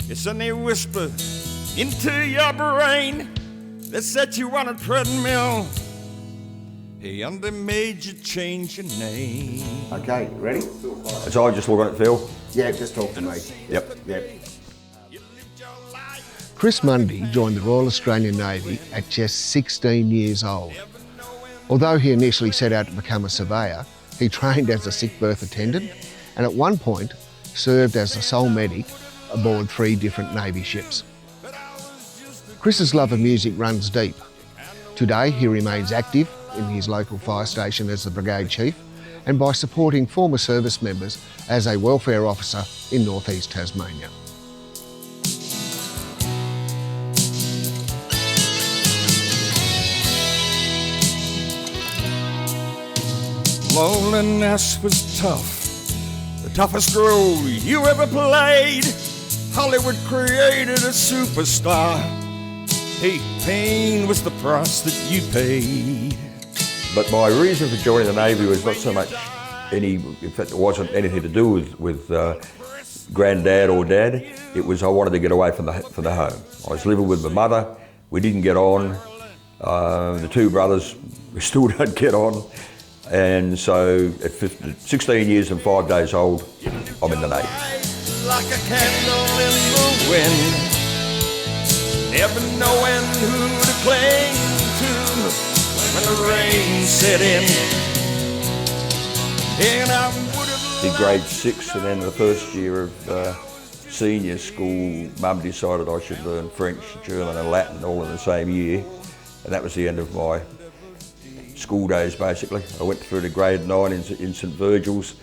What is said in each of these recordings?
It's a new whisper into your brain that set you on a treadmill. Hey, and they made you change your name. Okay, ready? So I just look on it, Phil? Yeah, just talk to me. Yep. Chris Munday joined the Royal Australian Navy at just 16 years old. Although he initially set out to become a surveyor, he trained as a sick berth attendant and at one point served as a sole medic aboard 3 different Navy ships. Chris's love of music runs deep. Today he remains active in his local fire station as the Brigade Chief and by supporting former service members as a welfare officer in North East Tasmania. Loneliness was tough, the toughest role you ever played. Hollywood created a superstar. Hey, pain was the price that you paid. But my reason for joining the Navy was not so much in fact, it wasn't anything to do with granddad or dad. It was I wanted to get away from the home. I was living with my mother. We didn't get on. The 2 brothers, we still don't get on. And so at 16 years and 5 days old, I'm in the Navy. Like a candle in the wind, never knowing who to cling to when the rain set in. And I would have Did grade 6, and then the first year of senior school, Mum decided I should learn French, German and Latin all in the same year. And that was the end of my school days, basically. I went through to grade 9 in St Virgil's,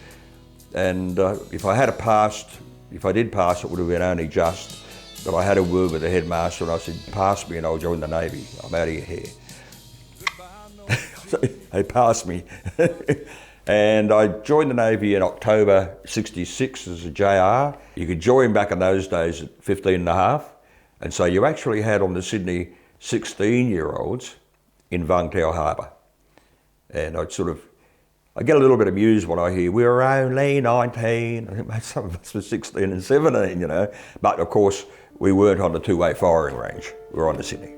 and if I did pass, it would have been only just, but I had a word with the headmaster and I said, pass me and I'll join the Navy. I'm out of your hair. They passed me. And I joined the Navy in October '66 as a JR. You could join back in those days at 15 and a half, and so you actually had on the Sydney 16-year-olds in Vung Tau Harbour. And I get a little bit amused when I hear, we're only 19. I think, mate, some of us were 16 and 17, you know. But of course, we weren't on the 2-way firing range. We were on the Sydney.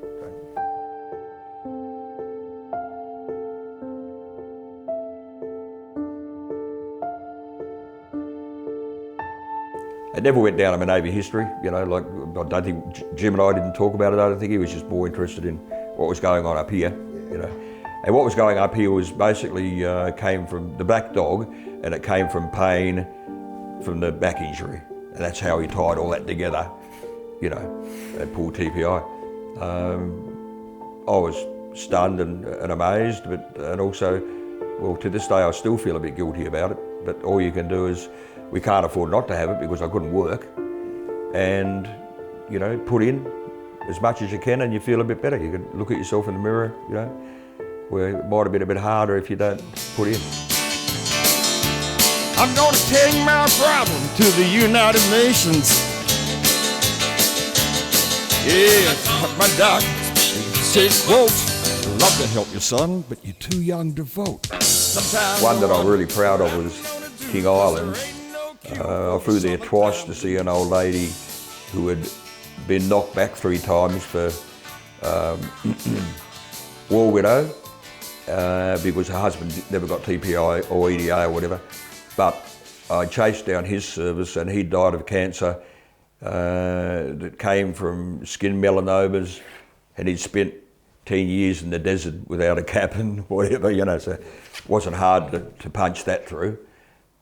It never went down in my Navy history, you know, like I don't think Jim and I didn't talk about it. I don't think he was just more interested in what was going on up here, you know. And what was going up here was basically came from the black dog, and it came from pain from the back injury. And that's how he tied all that together, you know, at poor TPI. I was stunned and amazed, and also, well, to this day I still feel a bit guilty about it. But all you can do is, we can't afford not to have it because I couldn't work. And, you know, put in as much as you can and you feel a bit better. You can look at yourself in the mirror, you know, where it might have been a bit harder if you don't put in. I'm gonna take my problem to the United Nations. Yeah, my doc says, quote, love to help you, son, but you're too young to vote. Sometimes one that I'm really proud of was King Island. I flew there twice to see an old lady who had been knocked back 3 times for war widow because her husband never got TPI or EDA or whatever. But I chased down his service and he died of cancer that came from skin melanomas, and he'd spent 10 years in the desert without a cap and whatever, you know, so it wasn't hard to punch that through.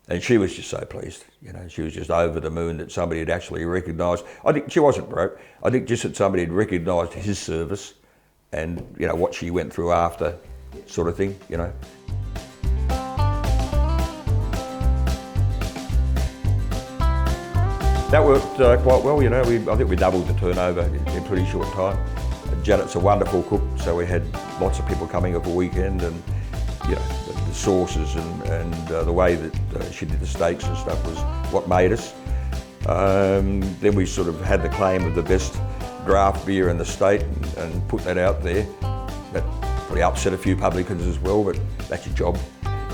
And she was just so pleased, you know, she was just over the moon that somebody had actually recognised. I think she wasn't broke, I think just that somebody had recognised his service and, you know, what she went through after, sort of thing, you know. That worked quite well, you know. I think we doubled the turnover in a pretty short time. Janet's a wonderful cook, so we had lots of people coming over the weekend, and you know, the sauces and the way that she did the steaks and stuff was what made us. Then we sort of had the claim of the best draft beer in the state and put that out there. That probably upset a few publicans as well, but that's your job.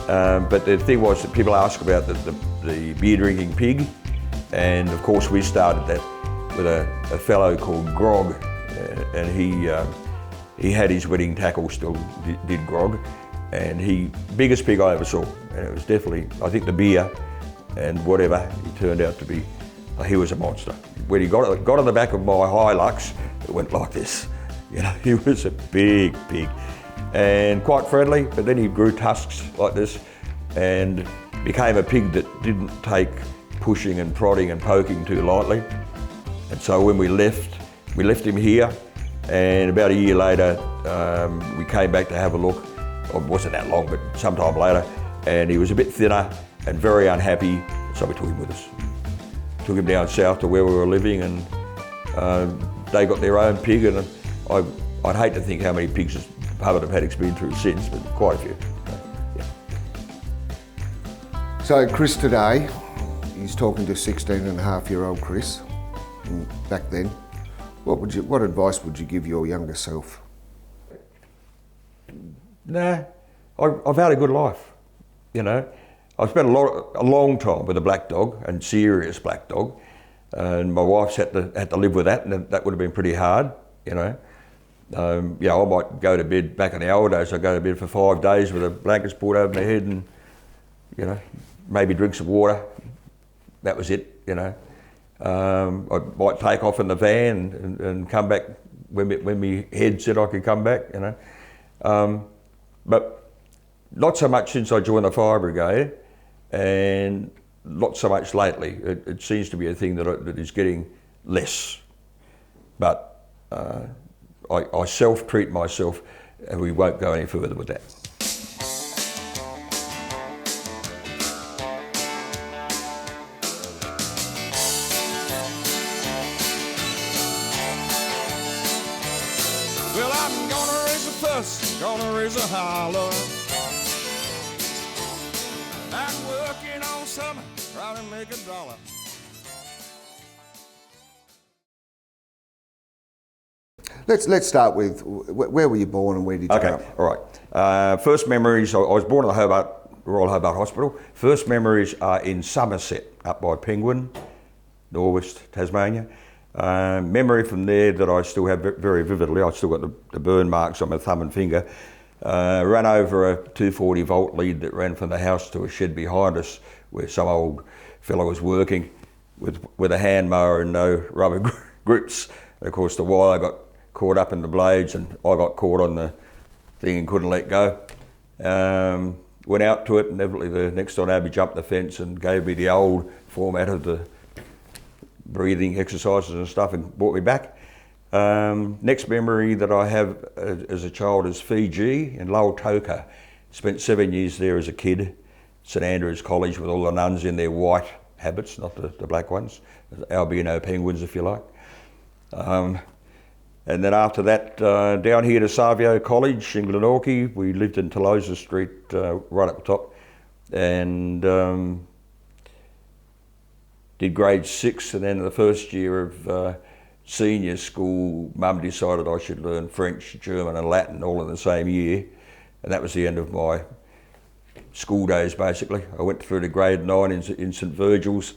But the thing was that people ask about the beer drinking pig, and of course we started that. with a fellow called Grog, and he had his wedding tackle still, did Grog, and biggest pig I ever saw, and it was definitely, I think the beer and whatever, he turned out to be, he was a monster. When he got on the back of my Hilux, it went like this. You know, he was a big pig and quite friendly, but then he grew tusks like this and became a pig that didn't take pushing and prodding and poking too lightly. And so when we left him here, and about a year later, we came back to have a look. It wasn't that long, but sometime later, and he was a bit thinner and very unhappy, so we took him with us. Took him down south to where we were living, and they got their own pig, and I'd hate to think how many pigs Hubbard have had experience through since, but quite a few. Yeah. So Chris today, he's talking to 16-and-a-half-year-old Chris. And back then, what advice would you give your younger self? Nah, I've had a good life, you know. I've spent a long time with a black dog, and serious black dog, and my wife's had to live with that, and that would have been pretty hard, you know. I might go to bed, back in the old days, I'd go to bed for 5 days with a blankets pulled over my head and, you know, maybe drink some water. That was it, you know. I might take off in the van and come back when my head said I could come back, you know. But not so much since I joined the fire brigade, and not so much lately. It seems to be a thing that is getting less. But I self-treat myself, and we won't go any further with that. Well, I'm gonna raise a fuss, gonna raise a holler. I'm working on something, trying to make $1. Let's start with where were you born and where did you grow up? Okay, all right. First memories, I was born at the Royal Hobart Hospital. First memories are in Somerset, up by Penguin, North East Tasmania. Memory from there that I still have very vividly, I still got the burn marks on my thumb and finger. Ran over a 240 volt lead that ran from the house to a shed behind us where some old fellow was working with a hand mower and no rubber grips. And of course the wire got caught up in the blades and I got caught on the thing and couldn't let go. Went out to it, and inevitably the next door neighbour jumped the fence and gave me the old format of the breathing exercises and stuff and brought me back. Next memory that I have as a child is Fiji in Lowell Toka. Spent 7 years there as a kid, St Andrews College, with all the nuns in their white habits, not the black ones, albino penguins if you like. And then after that, down here to Surveyor College in Glenorchy. We lived in Tolosa Street, right at the top, and did grade 6, and then the first year of senior school, Mum decided I should learn French, German and Latin all in the same year, and that was the end of my school days basically. I went through to grade 9 in St Virgil's,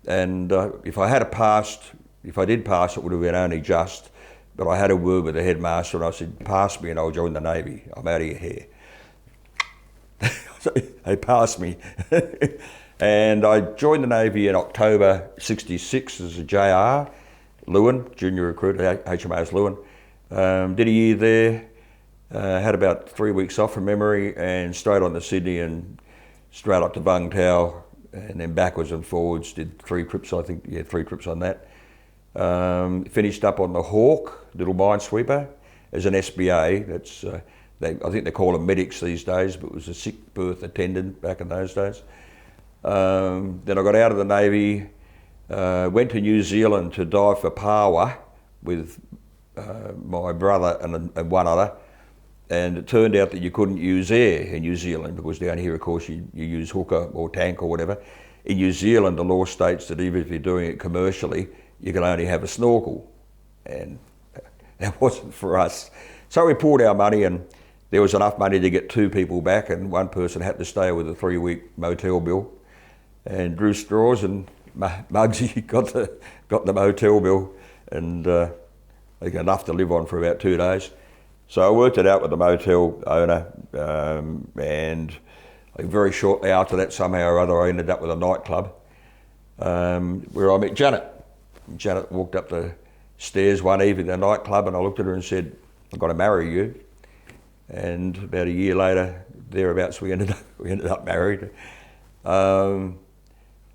and if I did pass, it would have been only just, but I had a word with the headmaster and I said, pass me and I'll join the Navy, I'm out of your hair. So they passed me. And I joined the Navy in October '66 as a JR, Lewin, junior recruit at HMAS Lewin. Did a year there, had about 3 weeks off from memory, and straight on to Sydney and straight up to Vung Tau, and then backwards and forwards, did 3 trips, I think, 3 trips on that. Finished up on the Hawk, little minesweeper, as an SBA. That's I think they call them medics these days, but it was a Sick Berth Attendant back in those days. Then I got out of the Navy, went to New Zealand to dive for Pawa with my brother and one other, and it turned out that you couldn't use air in New Zealand, because down here of course you use hooker or tank or whatever. In New Zealand the law states that even if you're doing it commercially, you can only have a snorkel, and that wasn't for us. So we poured our money, and there was enough money to get 2 people back, and one person had to stay with a 3-week motel bill, and drew straws and Muggsy got the motel bill, and they got enough to live on for about 2 days. So I worked it out with the motel owner, and very shortly after that, somehow or other, I ended up with a nightclub where I met Janet. Janet walked up the stairs one evening at the nightclub, and I looked at her and said, "I've got to marry you." And about a year later, thereabouts, we ended up married. And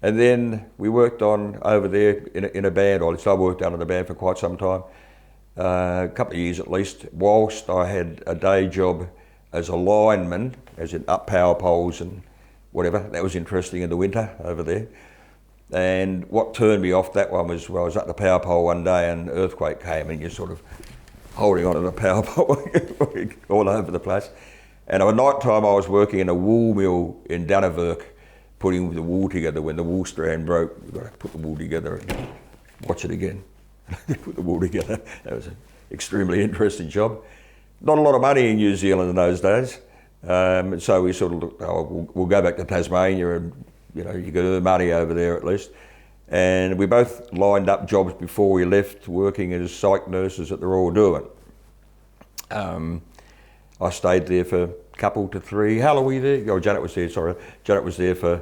then we worked on over there in a band, or at least I worked out in a band for quite some time, a couple of years at least, whilst I had a day job as a lineman, as in up power poles and whatever. That was interesting in the winter over there. And what turned me off that one was, well, I was at the power pole one day and an earthquake came, and you're sort of holding onto the power pole all over the place. And at night time I was working in a wool mill in Dunnevirk, putting the wool together. When the wool strand broke, you've got to put the wool together and watch it again. Put the wool together. That was an extremely interesting job. Not a lot of money in New Zealand in those days. So we sort of looked, we'll go back to Tasmania, and you could earn money over there at least. And we both lined up jobs before we left, working as psych nurses at the Royal Derwent. I stayed there for a couple to three. How long were you there? Oh, Janet was there, sorry. Janet was there for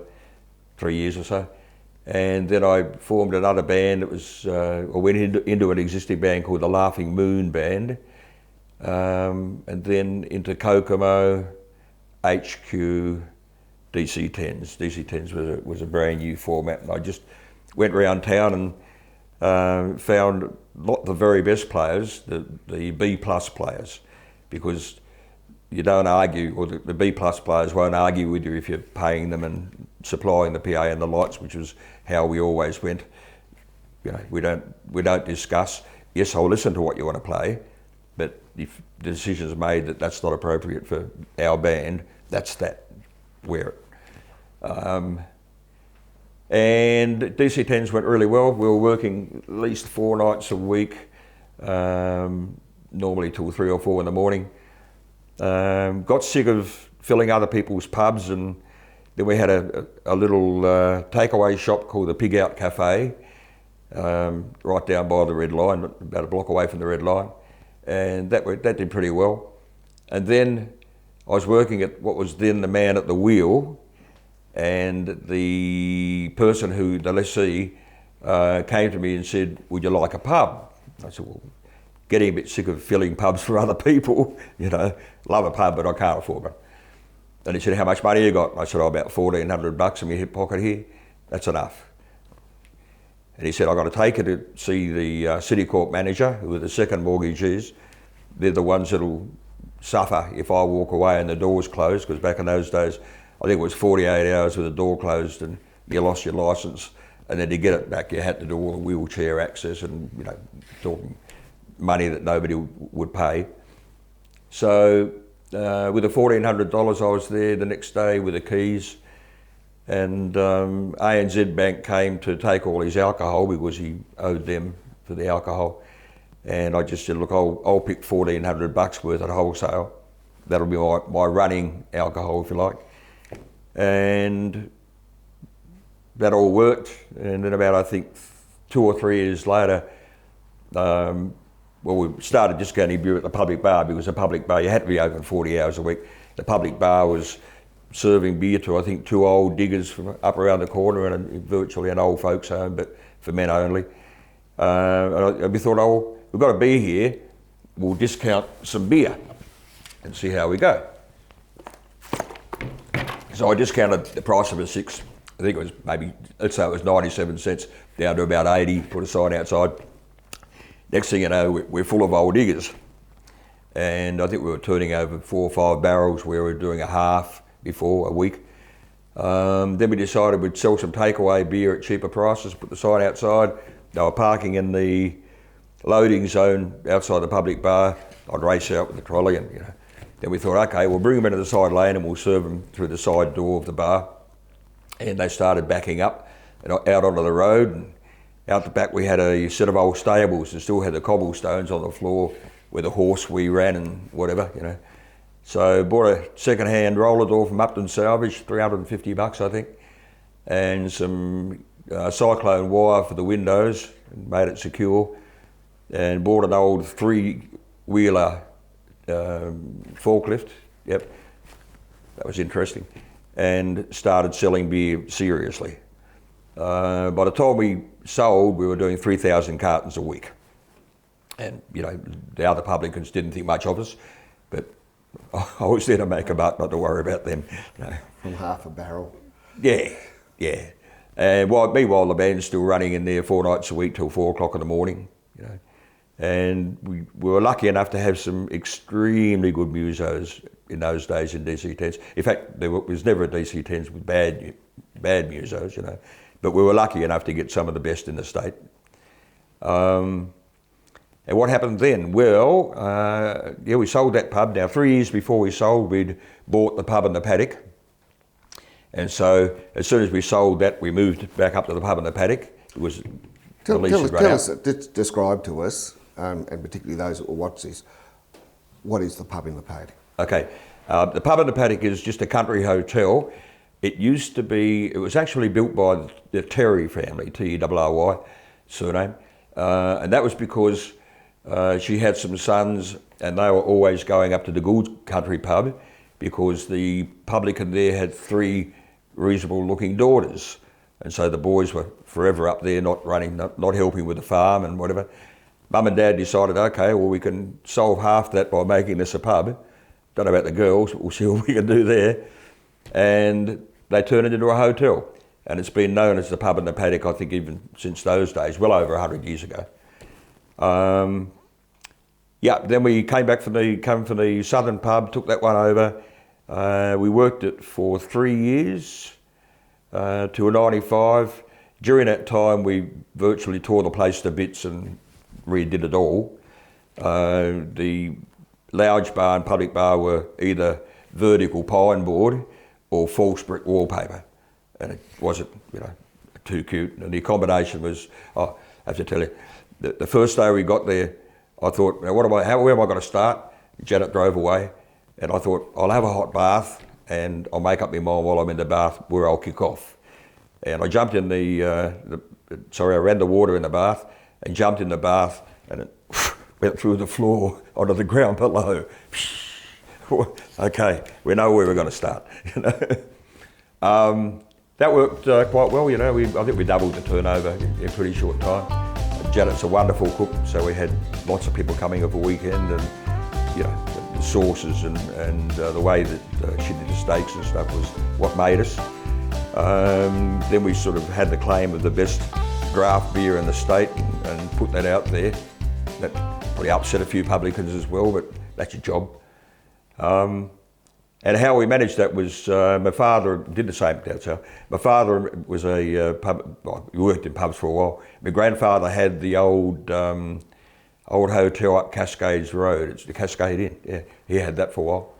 3 years or so. And then I formed another band that was, I went into an existing band called the Laughing Moon Band. And then into Kokomo, HQ, DC-10s. DC-10s was a brand new format, and I just went around town and found not the very best players, the B+ players, because you don't argue, or the B+ players won't argue with you if you're paying them and supplying the PA and the lights, which was how we always went. We don't discuss. Yes, I'll listen to what you want to play, but if the decision's made that that's not appropriate for our band, that's that. Wear it. And DC-10s went really well. We were working at least 4 nights a week, normally till 3 or 4 in the morning. Got sick of filling other people's pubs, and then we had a little takeaway shop called the Pig Out Cafe, right down by the Red Line, about a block away from the Red Line, and that did pretty well. And then I was working at what was then the man at the wheel, and the person the lessee, came to me and said, "Would you like a pub?" I said, "Well, getting a bit sick of filling pubs for other people, love a pub, but I can't afford one." And he said, "How much money you got?" And I said, "About $1,400 in my hip pocket here. That's enough." And he said, "I've got to take it to see the City Corp manager, who are the second mortgagees. They're the ones that'll suffer if I walk away and the door's closed," because back in those days, I think it was 48 hours with the door closed and you lost your licence, and then to get it back you had to do all the wheelchair access and talking money that nobody would pay. So with the $1,400 I was there the next day with the keys, and ANZ Bank came to take all his alcohol because he owed them for the alcohol. And I just said, "Look, I'll pick $1,400 worth at wholesale. That'll be my running alcohol, if you like." And that all worked. And then about, I think, 2 or 3 years later, we started discounting beer at the public bar, because the public bar, you had to be open 40 hours a week. The public bar was serving beer to, I think, 2 old diggers from up around the corner, and virtually an old folks home, but for men only. And we thought, "Oh, we've got a beer here, we'll discount some beer and see how we go." So I discounted the price of a 6, I think it was maybe, let's say it was 97 cents, down to about 80, put a sign outside. Next thing you know, we're full of old diggers. And I think we were turning over 4 or 5 barrels where we were doing a half before, a week. Then we decided we'd sell some takeaway beer at cheaper prices, put the sign outside. They were parking in the loading zone outside the public bar. I'd race out with the trolley, and then we thought, okay, we'll bring them into the side lane and we'll serve them through the side door of the bar. And they started backing up and out onto the road, and out the back we had a set of old stables and still had the cobblestones on the floor where the horse we ran and whatever, So bought a second-hand roller door from Upton Salvage, $350 I think, and some cyclone wire for the windows and made it secure, and bought an old 3-wheeler forklift. Yep, that was interesting, and started selling beer seriously. By the time we sold, we were doing 3,000 cartons a week. And, the other publicans didn't think much of us, but I was there to make a buck, not to worry about them. From half a barrel. Yeah. And meanwhile, the band's still running in there 4 nights a week till 4 o'clock in the morning, And we were lucky enough to have some extremely good musos in those days in DC-10s. In fact, there was never a DC-10s with bad musos, But we were lucky enough to get some of the best in the state. And what happened then? Well, we sold that pub. Now, 3 years before we sold, we'd bought the pub and the paddock. And so as soon as we sold that, we moved back up to the pub and the paddock. It was describe to us, and particularly those that will watch this, what is the pub in the paddock? Okay, the pub and the paddock is just a country hotel. It was actually built by the Terry family, T-E-R-R-Y surname, and that was because she had some sons and they were always going up to the Gould Country pub because the publican there had 3 reasonable looking daughters. And so the boys were forever up there, not helping with the farm and whatever. Mum and Dad decided, okay, well, we can solve half that by making this a pub. Don't know about the girls, but we'll see what we can do there. And they turned it into a hotel. And it's been known as the pub and the paddock, I think, even since those days, well over 100 years ago. Then we came back from the southern pub, took that one over. We worked it for 3 years to a 95. During that time, we virtually tore the place to bits and redid it all. The lounge bar and public bar were either vertical pine board or false brick wallpaper. And it wasn't, too cute. And the accommodation was, I have to tell you, the first day we got there, I thought, where am I going to start? Janet drove away, and I thought, I'll have a hot bath, and I'll make up my mind while I'm in the bath where I'll kick off. And I jumped in I ran the water in the bath, and jumped in the bath, and it went through the floor onto the ground below. Okay, we know where we're going to start. That worked quite well, I think we doubled the turnover in a pretty short time. Janet's a wonderful cook, so we had lots of people coming over weekend, and the sauces and the way that she did the steaks and stuff was what made us. Then we sort of had the claim of the best draft beer in the state and put that out there. That probably upset a few publicans as well, but that's your job. And how we managed that was my father did the same. So my father was he worked in pubs for a while. My grandfather had the old hotel up Cascades Road. It's the Cascade Inn. Yeah, he had that for a while.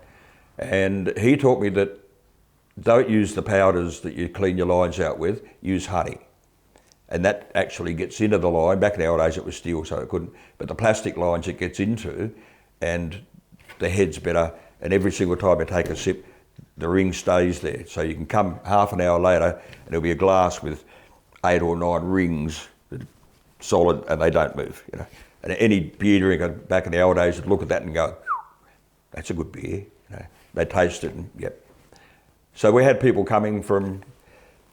And he taught me that don't use the powders that you clean your lines out with, use honey. And that actually gets into the line. Back in the old days it was steel, so it couldn't. But the plastic lines it gets into, and the head's better. And every single time you take a sip, the ring stays there. So you can come half an hour later and there'll be a glass with 8 or 9 rings that are solid and they don't move. And any beer drinker back in the old days would look at that and go, that's a good beer. They taste it and yep. So we had people coming from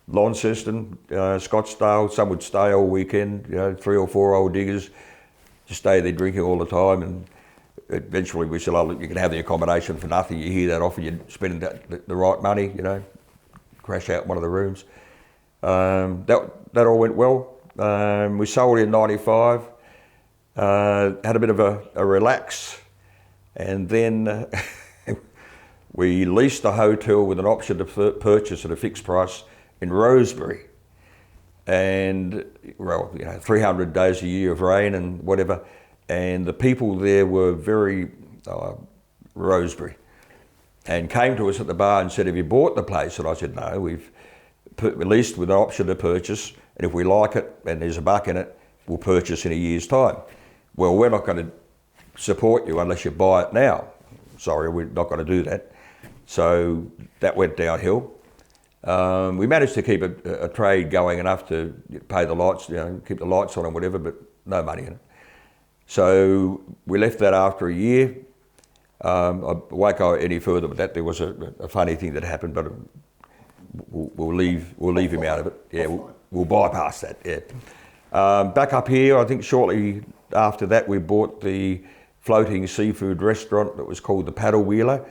Launceston, Scottsdale. Some would stay all weekend, 3 or 4 old diggers, just stay there drinking all the time. And eventually we said, you can have the accommodation for nothing. You hear that often, you're spending the right money, crash out one of the rooms. That all went well. We sold in 95, had a bit of a relax, and then we leased a hotel with an option to purchase at a fixed price in Rosebery. And, 300 days a year of rain and whatever. And the people there were very Rosebery, and came to us at the bar and said, have you bought the place? And I said, no, we've leased with an option to purchase, and if we like it and there's a buck in it, we'll purchase in a year's time. Well, we're not going to support you unless you buy it now. Sorry, we're not going to do that. So that went downhill. We managed to keep a trade going enough to pay the lights, keep the lights on and whatever, but no money in it. So we left that after a year. I won't go any further with that. There was a funny thing that happened, but we'll leave him out of it. Yeah, we'll bypass that. Yeah. Back up here, I think shortly after that, we bought the floating seafood restaurant that was called the Paddle Wheeler.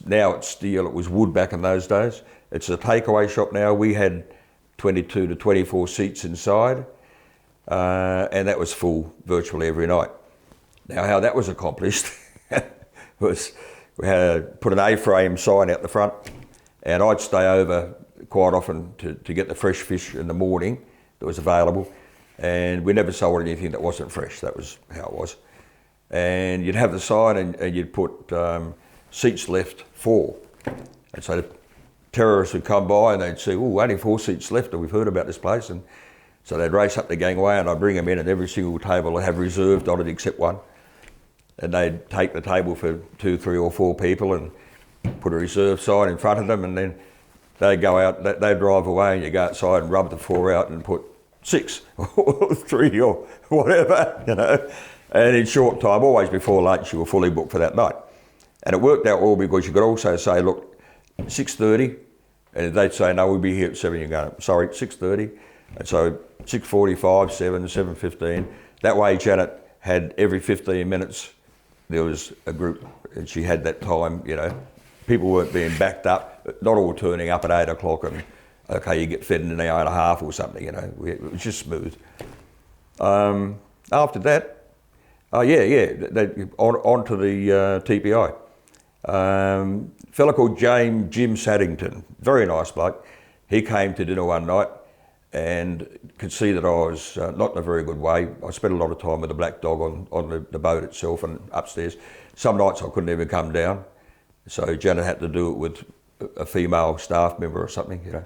Now it's steel. It was wood back in those days. It's a takeaway shop now. We had 22 to 24 seats inside, and that was full virtually every night. Now, how that was accomplished was we had put an A-frame sign out the front, and I'd stay over quite often to get the fresh fish in the morning that was available, and we never sold anything that wasn't fresh. That was how it was. And you'd have the sign, and you'd put seats left 4, and so the terrorists would come by and they'd say, "Oh, only 4 seats left, and we've heard about this place." And so they'd race up the gangway, and I'd bring them in, and every single table would have reserved on it except one. And they'd take the table for 2, 3 or 4 people and put a reserve sign in front of them, and then they'd go out, they'd drive away, and you go outside and rub the 4 out and put 6 or 3 or whatever, And in short time, always before lunch, you were fully booked for that night. And it worked out well because you could also say, look, 6:30, and they'd say, no, we'll be here at 7. You go, sorry, 6:30. And so 6:45, 7, 7:15. That way, Janet had every 15 minutes, there was a group, and she had that time, People weren't being backed up, not all turning up at 8 o'clock and, okay, you get fed in an hour and a half or something, It was just smooth. After that, on to the TPI. Fella called Jim Saddington, very nice bloke. He came to dinner one night and could see that I was not in a very good way. I spent a lot of time with the black dog on the boat itself and upstairs. Some nights I couldn't even come down, so Janet had to do it with a female staff member or something,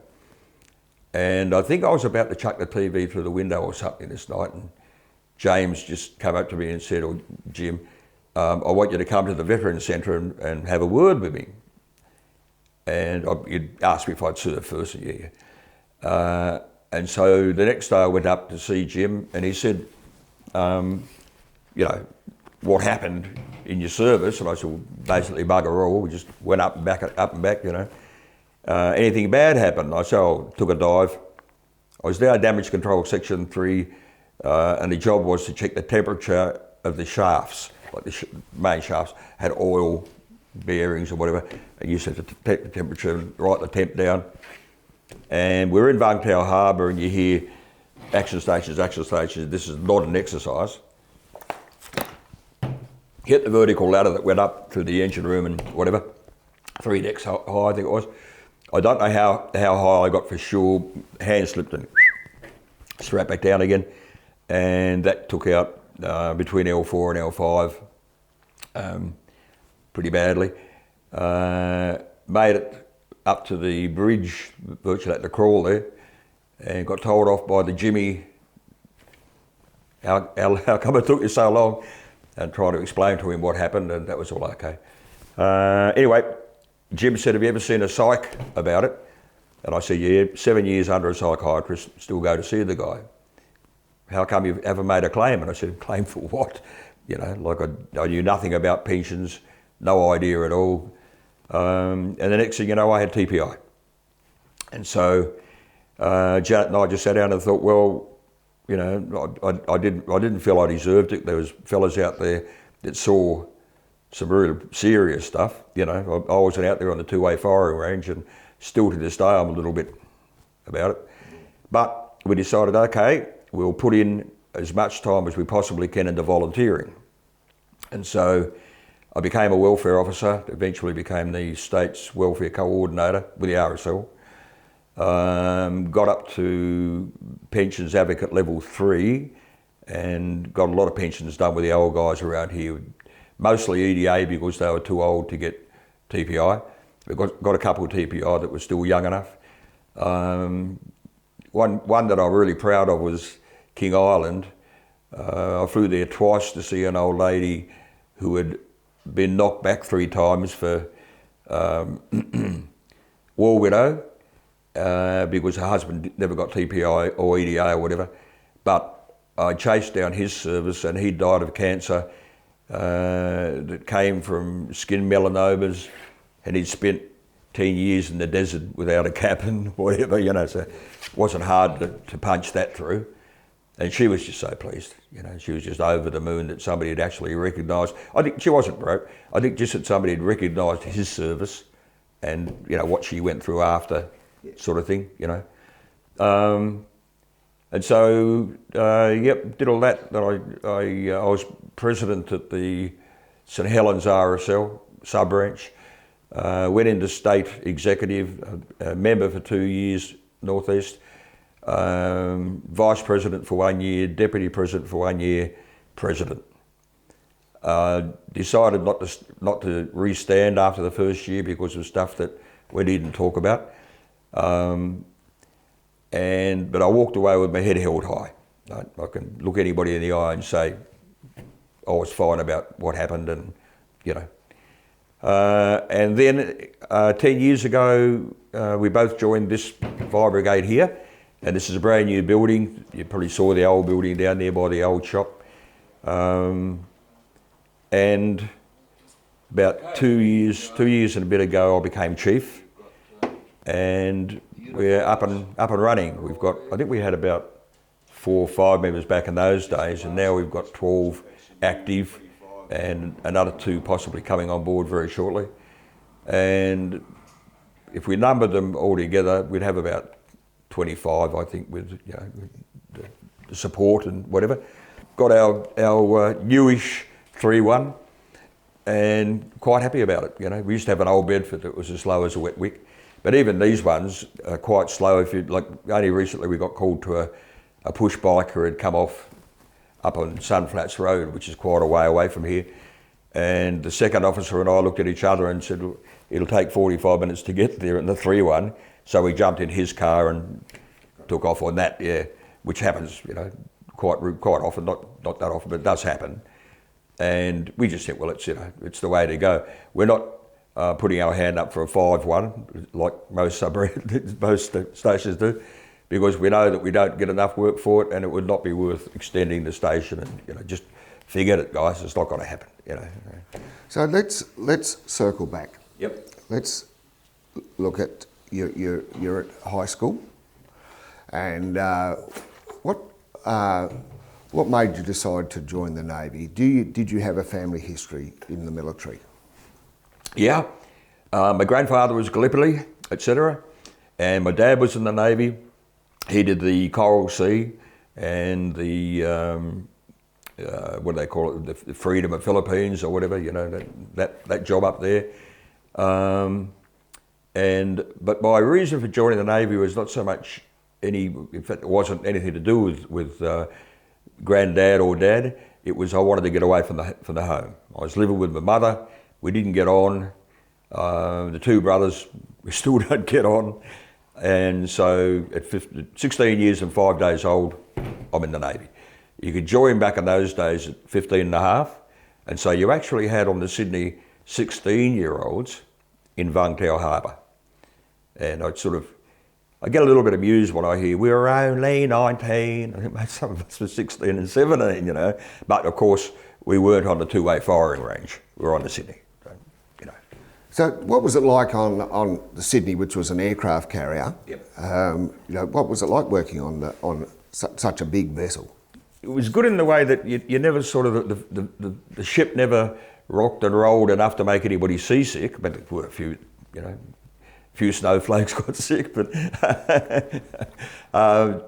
And I think I was about to chuck the TV through the window or something this night, and James just came up to me and said, "Oh, Jim, I want you to come to the Veterans Centre and have a word with me." And he'd asked me if I'd serve first, and yeah. And so the next day I went up to see Jim, and he said, what happened in your service? And I said, well, basically bugger all. We just went up and back, Anything bad happened? I said, took a dive. I was down damage control section 3, and the job was to check the temperature of the shafts, like the main shafts had oil bearings or whatever. And you had to detect the temperature and write the temp down. And we're in Vungtau Harbour, and you hear action stations. This is not an exercise. Hit the vertical ladder that went up to the engine room and whatever, 3 decks high, I think it was. I don't know how high I got for sure. Hand slipped and straight back down again, and that took out between L4 and L5 pretty badly. Made it up to the bridge, virtually at the crawl there, and got told off by the Jimmy, how come it took you so long, and trying to explain to him what happened, and that was all okay. Anyway, Jim said, have you ever seen a psych about it? And I said, yeah, 7 years under a psychiatrist, still go to see the guy. How come you haven't made a claim? And I said, claim for what? I knew nothing about pensions, no idea at all. And the next thing you know, I had TPI. And so Janet and I just sat down and thought, well, I didn't feel I deserved it. There was fellas out there that saw some real serious stuff. I wasn't out there on the 2-way firing range, and still to this day I'm a little bit about it. But we decided, okay, we'll put in as much time as we possibly can into volunteering. And so I became a welfare officer, eventually became the state's welfare coordinator with the RSL. Got up to pensions advocate level 3 and got a lot of pensions done with the old guys around here, mostly EDA because they were too old to get TPI. We got a couple of TPI that were still young enough. One that I'm really proud of was King Island. I flew there twice to see an old lady who had been knocked back 3 times for war widow, because her husband never got TPI or EDA or whatever. But I chased down his service, and he died of cancer that came from skin melanomas, and he'd spent 10 years in the desert without a cap and whatever, so it wasn't hard to punch that through. And she was just so pleased, she was just over the moon that somebody had actually recognised. I think she wasn't broke. I think just that somebody had recognised his service and, what she went through after, sort of thing, And so, did all that. Then I was president at the St Helens RSL sub-branch, went into state executive, a member for 2 years, North East, vice president for 1 year, deputy president for 1 year, president. Decided not to re-stand after the first year because of stuff that we needn't talk about. But I walked away with my head held high. I can look anybody in the eye and say I was fine about what happened, and and then 10 years ago we both joined this fire brigade here, and this is a brand new building. You probably saw the old building down there by the old shop. And about 2 years and a bit ago, I became chief, and we're up and running. I think we had about 4 or 5 members back in those days, and now we've got 12 active, and another 2 possibly coming on board very shortly. And if we numbered them all together, we'd have about 25, I think, with the support and whatever. Got our newish 3-1, and quite happy about it. We used to have an old Bedford that was as slow as a wet wick. But even these ones are quite slow. Only recently we got called to a push bike who had come off up on Sunflats Road, which is quite a way away from here. And the second officer and I looked at each other and said, it'll take 45 minutes to get there in the 3-1. So we jumped in his car and took off on that, which happens, quite often, not that often, but it does happen. And we just said, well, it's the way to go. We're not putting our hand up for a 5-1 like most stations do, because we know that we don't get enough work for it, and it would not be worth extending the station. And just forget it, guys. It's not going to happen. So let's circle back. Yep. Let's look at you're at high school, and what made you decide to join the Navy? Did you have a family history in the military? Yeah, my grandfather was Gallipoli, etc., and my dad was in the Navy. He did the Coral Sea and the what do they call it, the Freedom of Philippines or whatever, that job up there. But my reason for joining the Navy was not so much in fact, it wasn't anything to do with granddad or dad. It was I wanted to get away from the home. I was living with my mother. We didn't get on. The 2 brothers, we still don't get on. And so at 16 years and 5 days old, I'm in the Navy. You could join back in those days at 15 and a half. And so you actually had on the Sydney 16-year-olds in Vung Tau Harbour. And I get a little bit amused when I hear, we're only 19. I think some of us were 16 and 17, But of course, we weren't on the 2-way firing range. We were on the Sydney. So what was it like on the Sydney, which was an aircraft carrier? Yep. What was it like working on such a big vessel? It was good in the way that you never the ship never rocked and rolled enough to make anybody seasick. But there were a few snowflakes got sick, but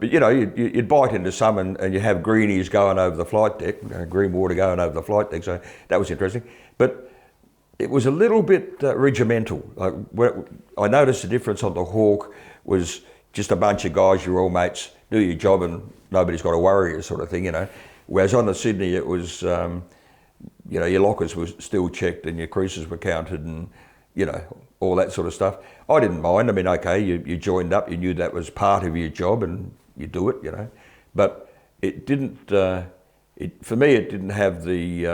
you'd bite into some and you have greenies going over the flight deck, green water going over the flight deck. So that was interesting. But it was a little bit regimental. I noticed the difference on the Hawk was just a bunch of guys, you're all mates, do your job and nobody's got to worry you, sort of thing, Whereas on the Sydney it was, your lockers were still checked and your creases were counted and, all that sort of stuff. I didn't mind. I mean, okay, you joined up, you knew that was part of your job and you do it, But it didn't, for me, it didn't have the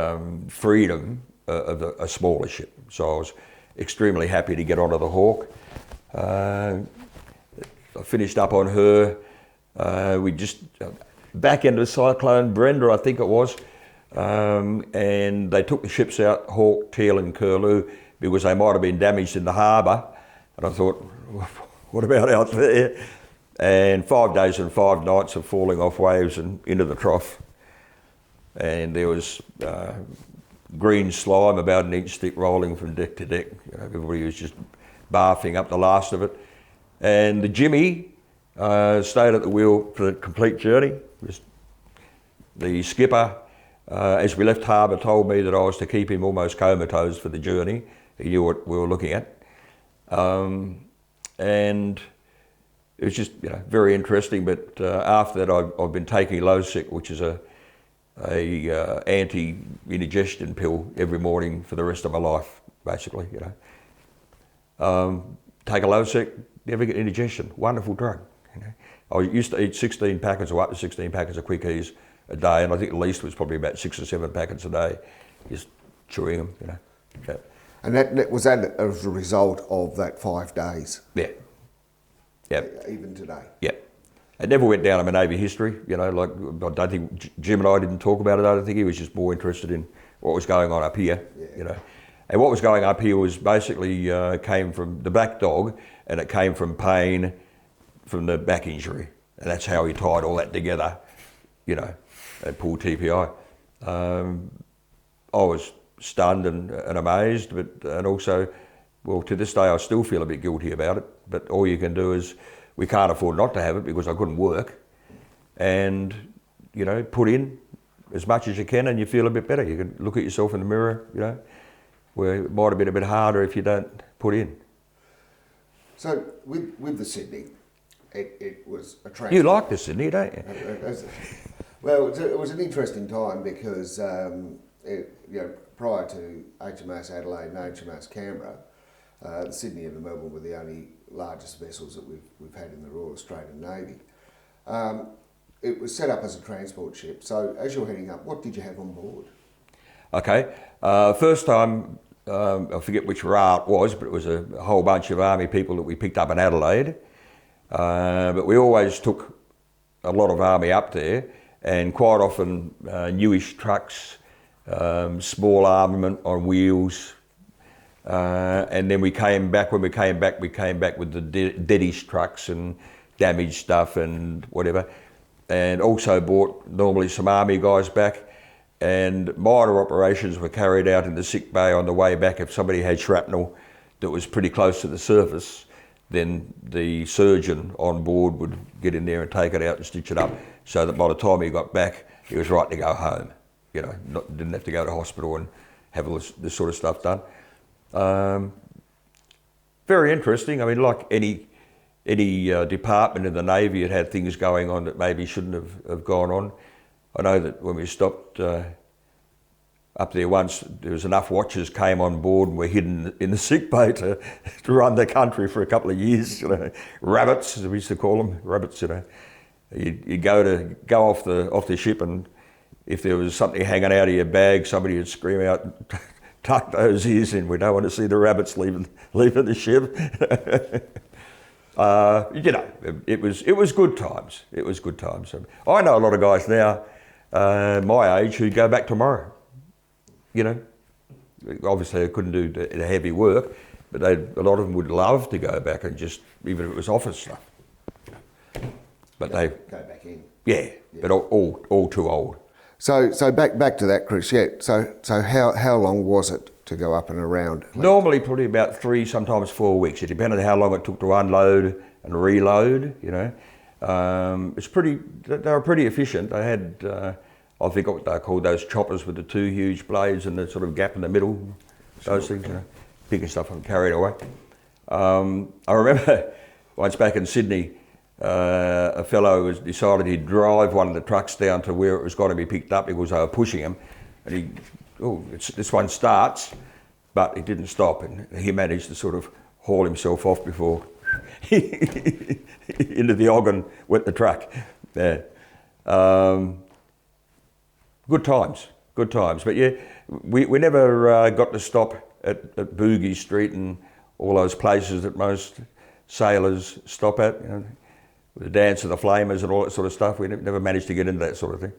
freedom of a smaller ship. So I was extremely happy to get onto the Hawk. finished up on her. We just back into Cyclone Brenda, I think it was, and they took the ships out, Hawke, Teal and Curlew, because they might have been damaged in the harbour. And I thought, what about out there? And 5 days and 5 nights of falling off waves and into the trough. And there was green slime about an inch thick rolling from deck to deck. You know, everybody was just barfing up the last of it. And the Jimmy stayed at the wheel for the complete journey. The skipper, as we left harbour, told me that I was to keep him almost comatose for the journey. He knew what we were looking at. And it was just, you know, very interesting. But after that, I've been taking Losic, which is a anti-indigestion pill every morning for the rest of my life, basically. You know, take a Losic, never get indigestion. Wonderful drug. You know, I used to eat 16 packets or up to 16 packets of quickies a day, and I think the least was probably about 6 or 7 packets a day, just chewing them. You know. Yeah. And that was that as a result of that 5 days? Yeah. Yeah. Even today? Yeah. It never went down in my Navy history, you know, like I don't think Jim and I didn't talk about it. I don't think he was just more interested in what was going on up here, you know. And what was going up here was basically came from the black dog, and it came from pain from the back injury. And that's how he tied all that together, you know, and pulled TPI. I was stunned and amazed, and also, well, to this day I still feel a bit guilty about it, but all you can do is, we can't afford not to have it because I couldn't work, and, you know, put in as much as you can and you feel a bit better. You can look at yourself in the mirror, you know, where it might have been a bit harder if you don't put in. So with the Sydney, it was a transport. You like the Sydney, don't you? Well, it was an interesting time because, you know, prior to HMAS Adelaide and HMAS Canberra, the Sydney and the Melbourne were the only largest vessels that we've had in the Royal Australian Navy. It was set up as a transport ship. So as you're heading up, what did you have on board? Okay, first time, I forget which RA it was, but it was a whole bunch of Army people that we picked up in Adelaide. But we always took a lot of Army up there, and quite often newish trucks, small armament on wheels. And then when we came back with the deadish trucks and damaged stuff and whatever, and also brought normally some Army guys back, and minor operations were carried out in the sick bay on the way back. If somebody had shrapnel that was pretty close to the surface, then the surgeon on board would get in there and take it out and stitch it up, so that by the time he got back, he was right to go home. You know, didn't have to go to hospital and have all this sort of stuff done. Very interesting. I mean, like any department in the Navy, it had things going on that maybe shouldn't have gone on. I know that when we stopped up there once, there was enough watchers came on board and were hidden in the sick bay to run the country for a couple of years. You know, rabbits, as we used to call them, rabbits. You know, you go off the ship, and if there was something hanging out of your bag, somebody would scream out, "Tuck those ears in. We don't want to see the rabbits leaving the ship." You know, it was good times. It was good times. I know a lot of guys now, my age, who go back tomorrow. You know, obviously they couldn't do the heavy work, but a lot of them would love to go back and just, even if it was office stuff. But they go back in. Yeah, but all too old. So back to that, Chris. Yeah. So how long was it to go up and around? Normally, probably about 3, sometimes 4 weeks. It depended on how long it took to unload and reload. You know, they were pretty efficient. They had, I think what they called those choppers with the 2 huge blades and the sort of gap in the middle. Those things, you know, picking stuff and carried away. I remember once back in Sydney, a fellow decided he'd drive one of the trucks down to where it was going to be picked up because they were pushing him, and this one starts, but it didn't stop, and he managed to sort of haul himself off before into the Ogden went the truck. Yeah. Good times, but yeah, we never got to stop at Boogie Street and all those places that most sailors stop at. You know. the dance of the flamers and all that sort of stuff. We never managed to get into that sort of thing.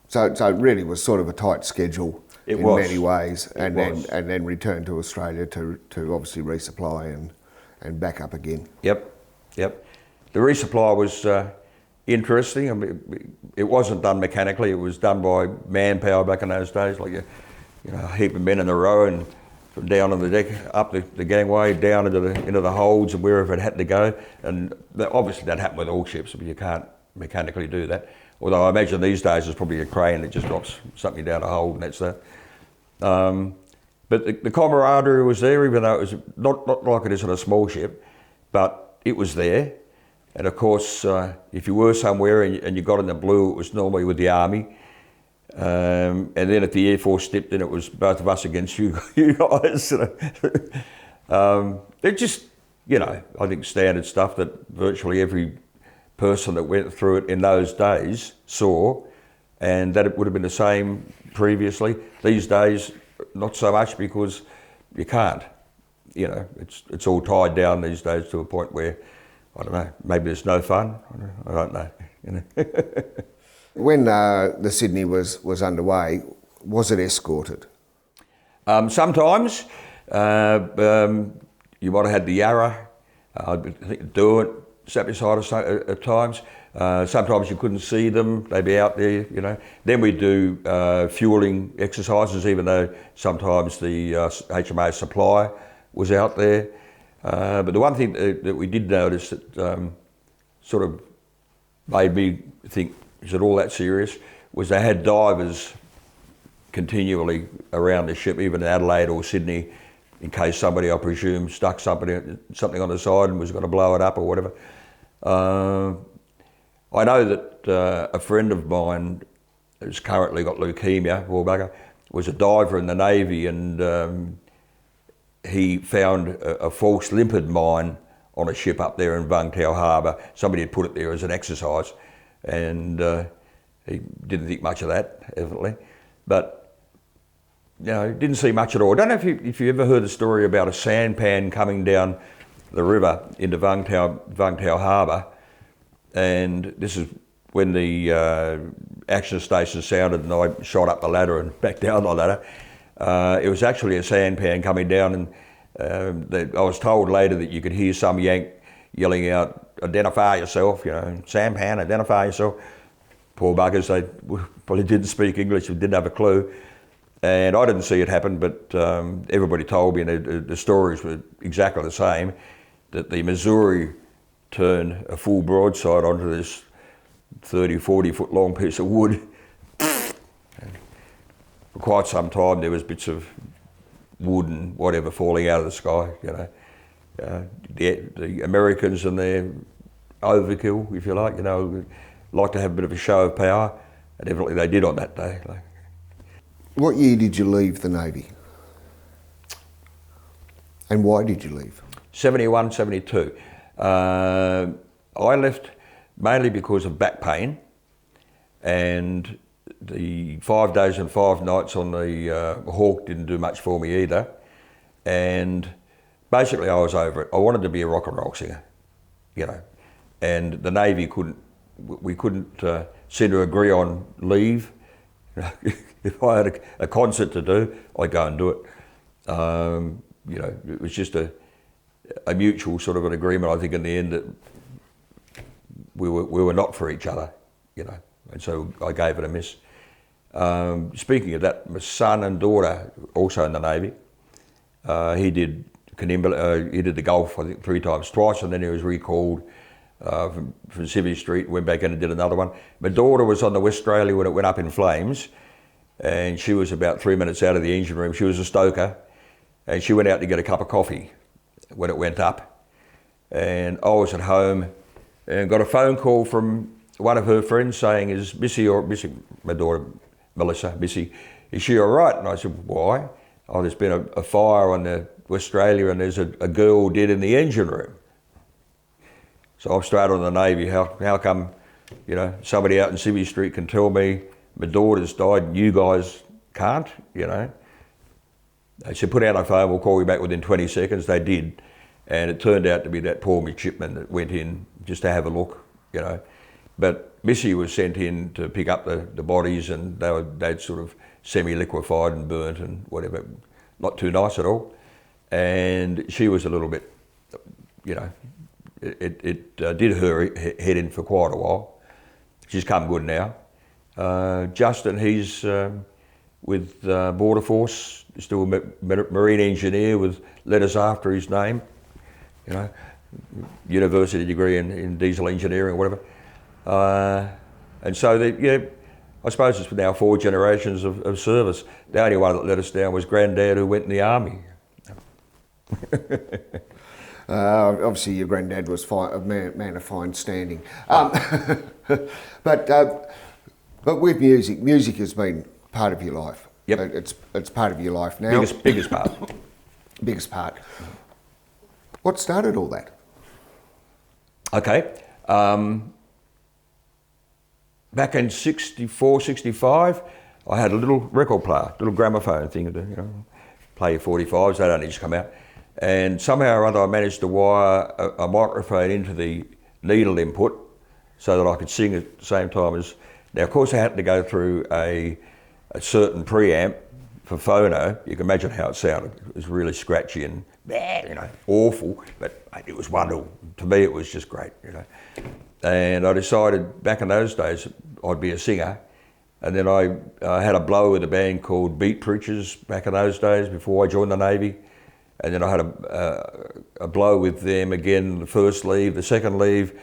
So it really was sort of a tight schedule in many ways, and then return to Australia to obviously resupply and back up again. Yep. The resupply was interesting. I mean, it wasn't done mechanically. It was done by manpower back in those days, like a heap of men in a row, and from down on the deck, up the gangway, down into the holds and wherever it had to go. And obviously that happened with all ships, but you can't mechanically do that. Although I imagine these days there's probably a crane that just drops something down a hold and that's that. But the camaraderie was there, even though it was not like it is on a small ship, but it was there. And of course, if you were somewhere and you got in the blue, it was normally with the Army. And then if the Air Force stepped in, it was both of us against you guys. They're just, I think standard stuff that virtually every person that went through it in those days saw, and that it would have been the same previously. These days, not so much, because you can't. It's all tied down these days to a point where, I don't know, maybe there's no fun. I don't know. When the Sydney was underway, was it escorted? Sometimes. You might have had the Yarra, Derwent sat beside us at times. Sometimes you couldn't see them, they'd be out there, Then we do fuelling exercises, even though sometimes the HMAS Supply was out there. But the one thing that we did notice that sort of made me think, is it all that serious, was they had divers continually around the ship, even in Adelaide or Sydney, in case somebody, I presume, stuck something on the side and was going to blow it up or whatever. I know that a friend of mine who's currently got leukemia, poor bugger, was a diver in the Navy, and he found a false limpet mine on a ship up there in Vung Tau Harbour. Somebody had put it there as an exercise, and he didn't think much of that, evidently. But didn't see much at all. I don't know if you ever heard the story about a sampan coming down the river into Vung Tau Harbour, and this is when the action station sounded and I shot up the ladder and back down the ladder. It was actually a sampan coming down, and I was told later that you could hear some Yank yelling out, "Identify yourself," sampan, identify yourself. Poor buggers, they probably didn't speak English, didn't have a clue. And I didn't see it happen, but everybody told me, and the stories were exactly the same, that the Missouri turned a full broadside onto this 30, 40 foot long piece of wood. And for quite some time there was bits of wood and whatever falling out of the sky, The Americans and their overkill, if you like, like to have a bit of a show of power, and evidently they did on that day. What year did you leave the Navy? And why did you leave? 71, 72. I left mainly because of back pain, and the 5 days and 5 nights on the Hawk didn't do much for me either. And basically I was over it. I wanted to be a rock and roll singer, and the Navy we couldn't seem to agree on leave. If I had a concert to do, I'd go and do it. It was just a mutual sort of an agreement, I think, in the end, that we were not for each other, and so I gave it a miss. Speaking of that, my son and daughter, also in the Navy, he did the Gulf, I think, 3 times, twice, and then he was recalled from Civvy Street, went back in and did another one. My daughter was on the Westralia when it went up in flames, and she was about 3 minutes out of the engine room. She was a stoker, and she went out to get a cup of coffee when it went up. And I was at home and got a phone call from one of her friends saying, "Is Missy, my daughter Melissa, Missy, is she all right?" And I said, "Why?" "Oh, there's been a fire on the Westralia and there's a girl dead in the engine room." So I'm straight on the Navy. How come, somebody out in Civvy Street can tell me my daughter's died and you guys can't, They said, "Put out a phone, we'll call you back within 20 seconds. They did. and it turned out to be that poor midshipman that went in just to have a look, you know. But Missy was sent in to pick up the bodies, and they'd sort of semi-liquefied and burnt and whatever. Not too nice at all. And she was a little bit, you know, it did her head in for quite a while. She's come good now. Justin, he's with Border Force, still a marine engineer with letters after his name, you know, university degree in diesel engineering or whatever. And so, I suppose it's now 4 generations of service. The only one that let us down was Granddad, who went in the army. Obviously, your granddad was a man of fine standing. But with music has been part of your life. Yep. It's part of your life now. Biggest part. Biggest part. What started all that? Okay. Back in 64, 65, I had a little record player, little gramophone thing, you know, play your 45s, they don't need to come out. And somehow or other I managed to wire a microphone into the needle input so that I could sing at the same time as... Now, of course, I had to go through a certain preamp for phono. You can imagine how it sounded. It was really scratchy and, you know, awful, but it was wonderful. To me, it was just great, you know. And I decided back in those days I'd be a singer. And then I had a blow with a band called Beat Preachers back in those days before I joined the Navy. And then I had a blow with them again, the first leave, the second leave.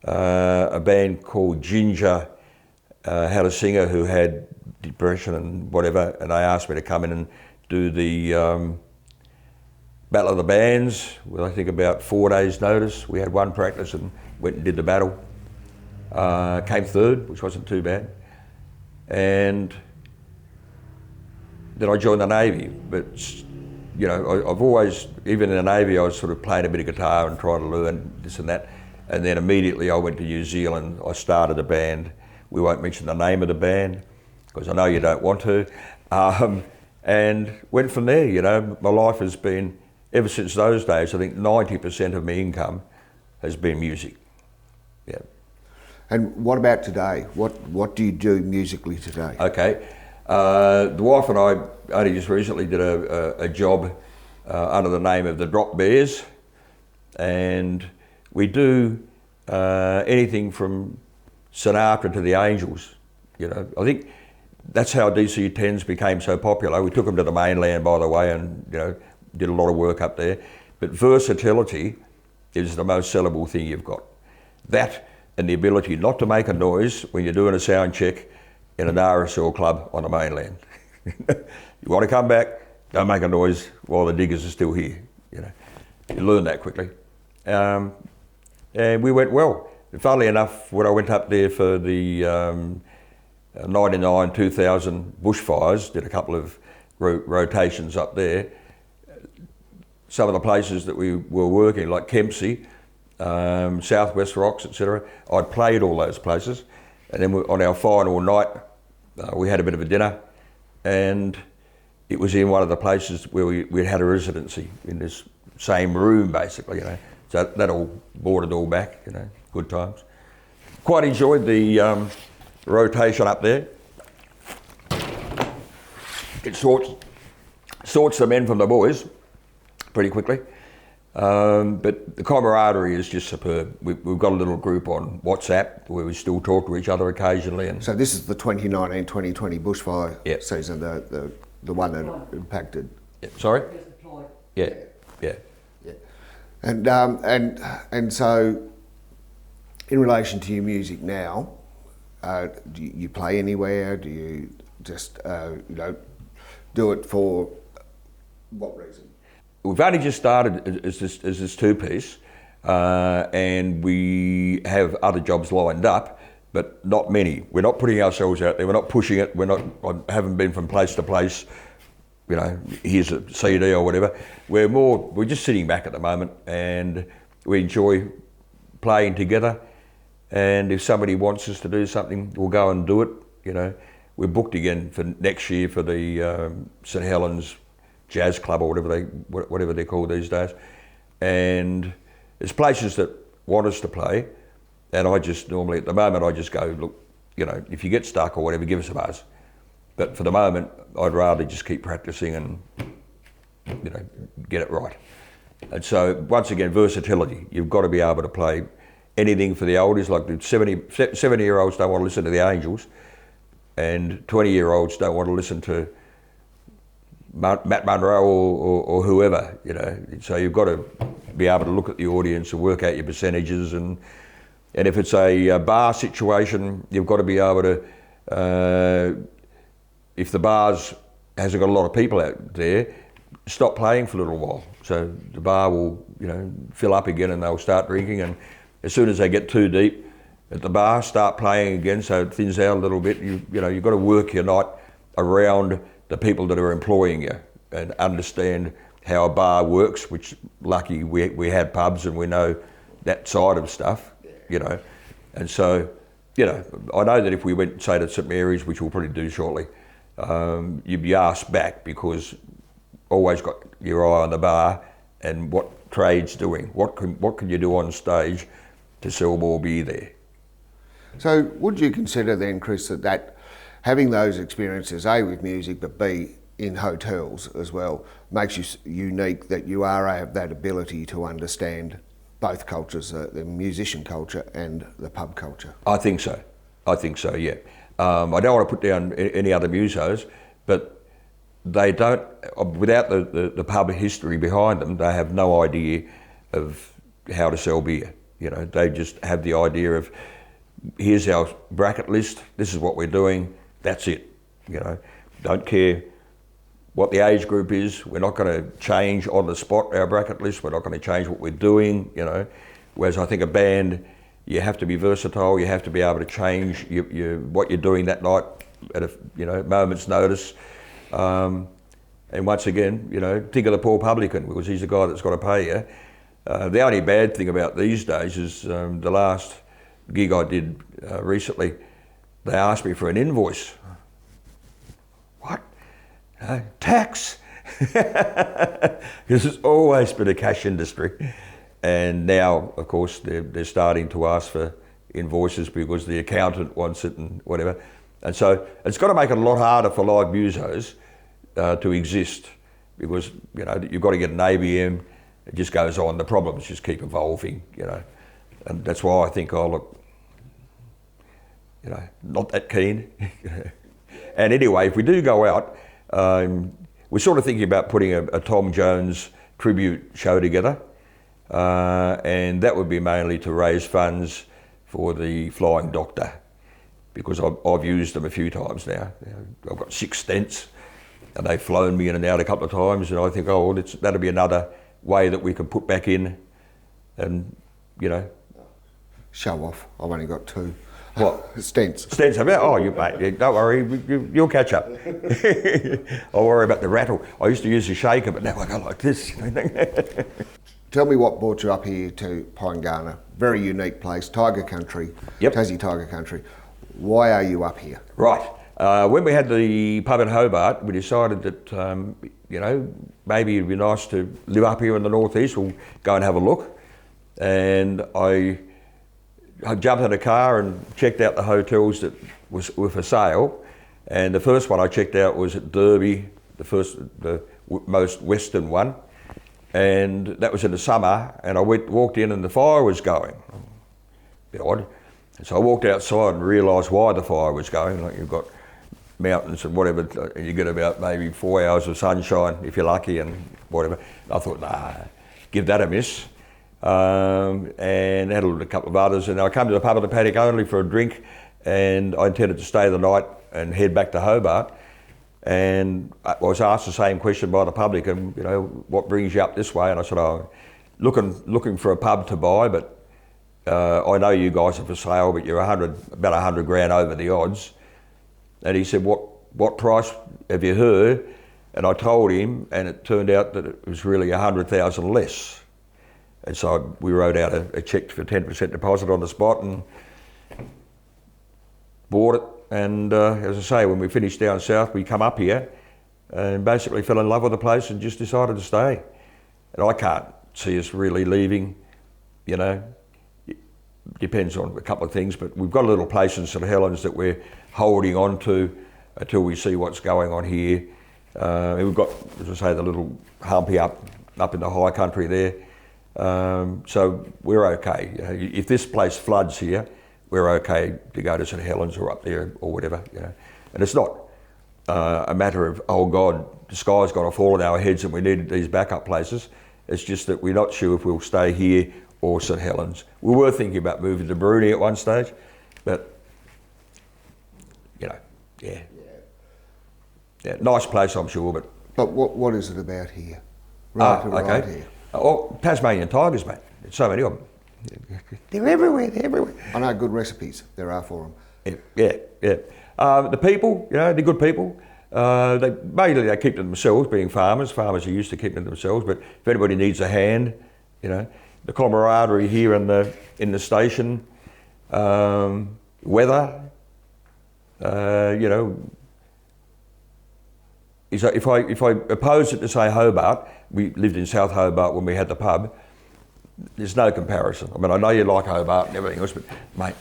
A band called Ginger had a singer who had depression and whatever, and they asked me to come in and do the Battle of the Bands with I think about 4 days' notice. We had one practice and went and did the battle. Came third, which wasn't too bad. And then I joined the Navy, but you know, I've always, even in the Navy, I was sort of playing a bit of guitar and trying to learn this and that. And then immediately I went to New Zealand, I started a band. We won't mention the name of the band, because I know you don't want to. And went from there, you know. My life has been, ever since those days, I think 90% of my income has been music, yeah. And what about today? What do you do musically today? Okay, the wife and I only just recently did a job under the name of the Drop Bears, and we do anything from Sinatra to the Angels. You know, I think that's how DC-10s became so popular. We took them to the mainland, by the way, and you know, did a lot of work up there. But versatility is the most sellable thing you've got. That and the ability not to make a noise when you're doing a sound check in an RSL club on the mainland. You want to come back, don't make a noise while the diggers are still here. You know, you learn that quickly. And we went well. Funnily enough, when I went up there for the 99, 2000 bushfires, did a couple of rotations up there. Some of the places that we were working, like Kempsey, Southwest Rocks, etc. I'd played all those places, and then on our final night, we had a bit of a dinner, and it was in one of the places where we had a residency in this same room, basically. You know, so that all brought it all back. You know, good times. Quite enjoyed the rotation up there. It sorts the men from the boys pretty quickly. But the camaraderie is just superb. We've got a little group on WhatsApp where we still talk to each other occasionally. And so this is the 2019-2020 bushfire season, the one that impacted. Yeah. Sorry? Yeah. And so, in relation to your music now, do you play anywhere? Do you just do it for what reason? We've only just started as this two-piece, and we have other jobs lined up, but not many. We're not putting ourselves out there. We're not pushing it. I haven't been from place to place. You know, here's a CD or whatever. We're just sitting back at the moment, and we enjoy playing together. And if somebody wants us to do something, we'll go and do it. You know, we're booked again for next year for the St Helens Jazz Club or whatever they're called these days, and there's places that want us to play, and I just normally, at the moment, I just go, look, you know, if you get stuck or whatever, give us a buzz. But for the moment, I'd rather just keep practicing and, you know, get it right. And so, once again, versatility. You've got to be able to play anything for the oldies, like the 70-year-olds don't want to listen to the Angels, and 20-year-olds don't want to listen to Matt Munday or whoever, you know. So you've got to be able to look at the audience and work out your percentages, and if it's a bar situation, you've got to be able to, if the bar's hasn't got a lot of people out there, stop playing for a little while. So the bar will, you know, fill up again and they'll start drinking, and as soon as they get too deep at the bar, start playing again so it thins out a little bit. You know, you've got to work your night around the people that are employing you and understand how a bar works, which lucky we had pubs and we know that side of stuff, you know. And so, you know, I know that if we went, say, to St Mary's, which we'll probably do shortly, you'd be asked back because always got your eye on the bar and what trade's doing. What can you do on stage to sell more beer there? So would you consider then, Chris, that having those experiences, A, with music, but B, in hotels as well, makes you unique, that you have that ability to understand both cultures, the musician culture and the pub culture? I think so, yeah. I don't want to put down any other musos, but they don't, without the pub history behind them, they have no idea of how to sell beer. You know, they just have the idea of, here's our bracket list, this is what we're doing, that's it. You know, don't care what the age group is, we're not going to change on the spot our bracket list, we're not going to change what we're doing, you know. Whereas I think a band, you have to be versatile, you have to be able to change what you're doing that night at a moment's notice. And once again, you know, think of the poor publican, because he's the guy that's got to pay you. The only bad thing about these days is the last gig I did recently, they asked me for an invoice. What? Tax? Because it's always been a cash industry. And now, of course, they're starting to ask for invoices because the accountant wants it and whatever. And so it's got to make it a lot harder for live musos to exist, because, you know, you've got to get an ABM. It just goes on. The problems just keep evolving, you know. And that's why I think, oh, look, you know, not that keen. And anyway, if we do go out, we're sort of thinking about putting a Tom Jones tribute show together. And that would be mainly to raise funds for the Flying Doctor, because I've used them a few times now. You know, I've got 6 stents and they've flown me in and out a couple of times, and I think, oh, well, that'll be another way that we can put back in and, you know. Show off. I've only got 2. What? Stents. Stents, oh, mate, don't worry, you'll catch up. I'll worry about the rattle. I used to use a shaker, but now I go like this. Tell me what brought you up here to Pyengana. Very unique place, Tiger Country, yep. Tassie Tiger Country. Why are you up here? Right. When we had the pub in Hobart, we decided that, you know, maybe it'd be nice to live up here in the North East. We'll go and have a look. And I jumped in a car and checked out the hotels that were for sale. And the first one I checked out was at Derby, the most western one. And that was in the summer, and I walked in and the fire was going. A bit odd. And so I walked outside and realised why the fire was going. Like, you've got mountains and whatever, and you get about maybe 4 hours of sunshine if you're lucky and whatever. And I thought, nah, give that a miss. And had a couple of others, and I came to the pub at the paddock only for a drink, and I intended to stay the night and head back to Hobart. And I was asked the same question by the public, and, you know, what brings you up this way? And I said, oh, looking for a pub to buy, but I know you guys are for sale, but you're about 100 grand over the odds. And he said, what price have you heard? And I told him, and it turned out that it was really 100,000 less. And so we wrote out a cheque for 10% deposit on the spot and bought it. And as I say, when we finished down south, we come up here and basically fell in love with the place and just decided to stay. And I can't see us really leaving, you know. It depends on a couple of things, but we've got a little place in St Helens that we're holding on to until we see what's going on here. We've got, as I say, the little humpy up in the high country there. So we're okay. You know, if this place floods here, we're okay to go to St Helens or up there or whatever. You know, and it's not a matter of, oh God, the sky's got to fall on our heads and we need these backup places. It's just that we're not sure if we'll stay here or St Helens. We were thinking about moving to Brunei at one stage, but you know, yeah, nice place I'm sure, but. But what is it about here? Right here. Oh, Tasmanian tigers, mate. There's so many of them. They're everywhere. I know good recipes there are for them. Yeah. The people, you know, they're good people. They keep to themselves, being farmers. Farmers are used to keeping to themselves, but if anybody needs a hand, you know, the camaraderie here in the station, weather, you know. If I oppose it to say Hobart, we lived in South Hobart when we had the pub, there's no comparison. I mean, I know you like Hobart and everything else, but mate,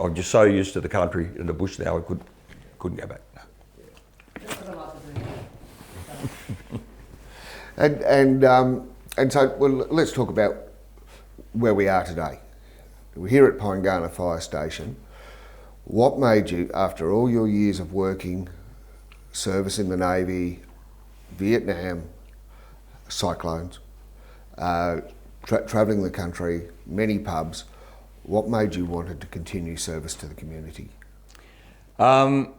I'm just so used to the country and the bush now, I couldn't go back. No. And so, well, let's talk about where we are today. We're here at Pyengana Fire Station. What made you, after all your years of working, service in the Navy, Vietnam, cyclones, travelling the country, many pubs, what made you wanted to continue service to the community? Well,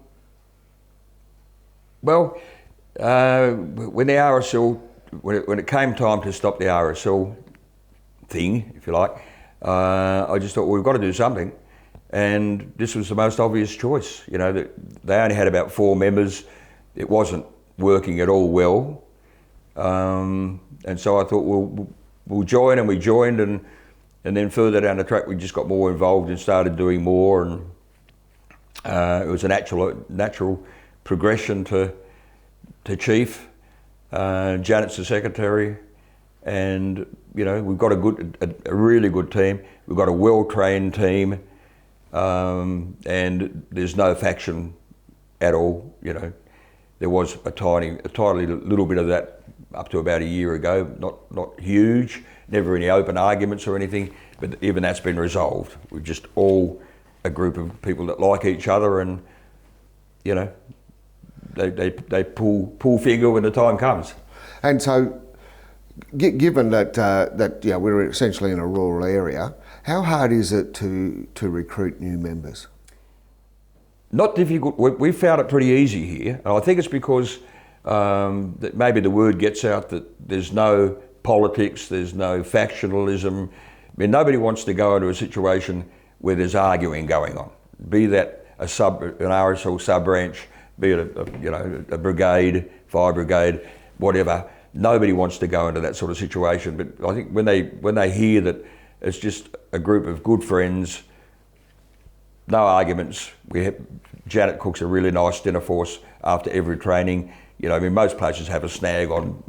when the RSL, when it came time to stop the RSL thing, if you like, I just thought, well, we've got to do something. And this was the most obvious choice. You know, they only had about 4 members. It wasn't working at all well. And so I thought, we'll join, and we joined, and then further down the track, we just got more involved and started doing more. And it was a natural progression to Chief. Janet's the secretary, and you know, we've got a really good team. We've got a well-trained team, and there's no faction at all. You know, there was a tiny little bit of that up to about a year ago. Not huge. Never any open arguments or anything. But even that's been resolved. We're just all a group of people that like each other, and you know, they pull finger when the time comes. And so, given that you know, we're essentially in a rural area, how hard is it to recruit new members? Not difficult. We found it pretty easy here, and I think it's because that maybe the word gets out that there's no politics, there's no factionalism. I mean, nobody wants to go into a situation where there's arguing going on, be that an RSL sub-branch, be it a brigade, fire brigade, whatever. Nobody wants to go into that sort of situation. But I think when they hear that it's just a group of good friends, no arguments. Janet cooks a really nice dinner for us after every training. You know, I mean, most places have a snag on,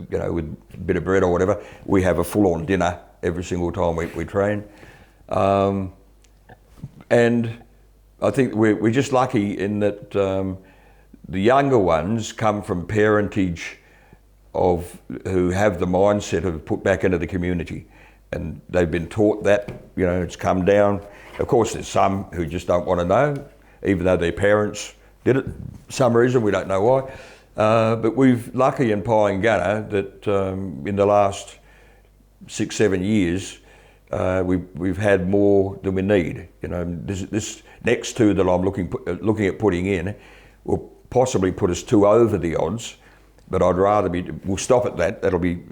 you know, with a bit of bread or whatever. We have a full-on dinner every single time we train. And I think we're just lucky in that the younger ones come from parentage who have the mindset of put back into the community, and they've been taught that, you know, it's come down. Of course, there's some who just don't want to know, even though their parents did it for some reason, we don't know why. But we've lucky in Pyengana that in the last 6-7 years, we've had more than we need. You know, this next 2 that I'm looking at putting in will possibly put us 2 over the odds. But I'd rather we'll stop at that. That'll be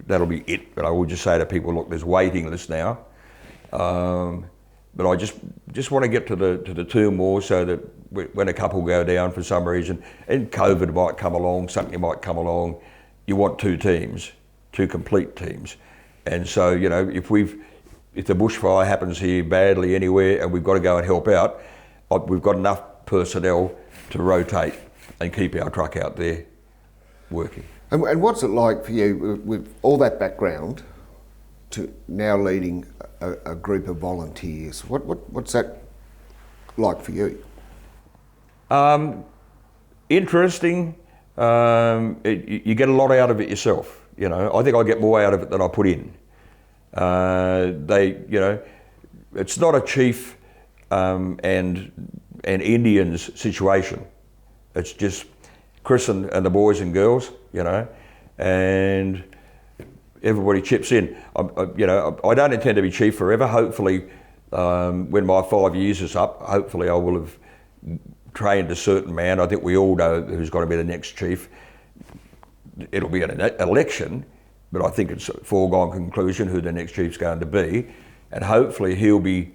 it. But I will just say to people, look, there's waiting lists now. But I just want to get to the 2 more, so that when a couple go down for some reason, and COVID might come along, something might come along, you want 2 teams, 2 complete teams. And so, you know, if the bushfire happens here badly anywhere and we've got to go and help out, we've got enough personnel to rotate and keep our truck out there working. And what's it like for you with all that background? to now leading a group of volunteers. What's that like for you? Interesting. You get a lot out of it yourself. You know, I think I get more out of it than I put in. It's not a chief and Indians situation. It's just Chris and the boys and girls, you know, and everybody chips in. I don't intend to be chief forever. Hopefully, when my 5 years is up, hopefully I will have trained a certain man. I think we all know who's going to be the next chief. It'll be an election, but I think it's a foregone conclusion who the next chief's going to be, and hopefully he'll be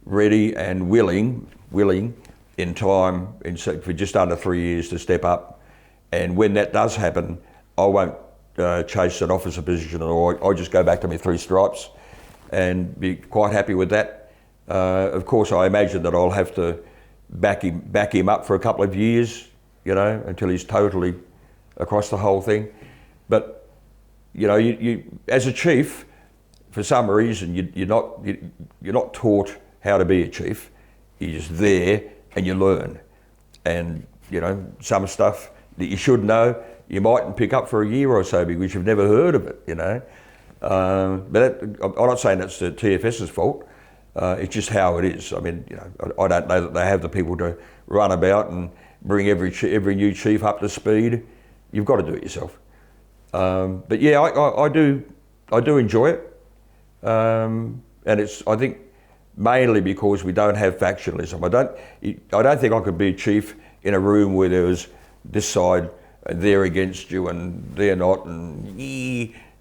ready and willing in time for just under 3 years to step up. And when that does happen, I won't chase an officer position at all. I just go back to my 3 stripes and be quite happy with that. Of course, I imagine that I'll have to back him up for a couple of years, you know, until he's totally across the whole thing. But you know, you as a chief, for some reason, you're not taught how to be a chief. You're just there and you learn. And you know, some stuff that you should know, you mightn't pick up for a year or so because you've never heard of it, you know. But I'm not saying that's the TFS's fault. It's just how it is. I mean, you know, I don't know that they have the people to run about and bring every new chief up to speed. You've got to do it yourself. But yeah, I do enjoy it, and it's, I think, mainly because we don't have factionalism. I don't think I could be a chief in a room where there was this side, they're against you and they're not, and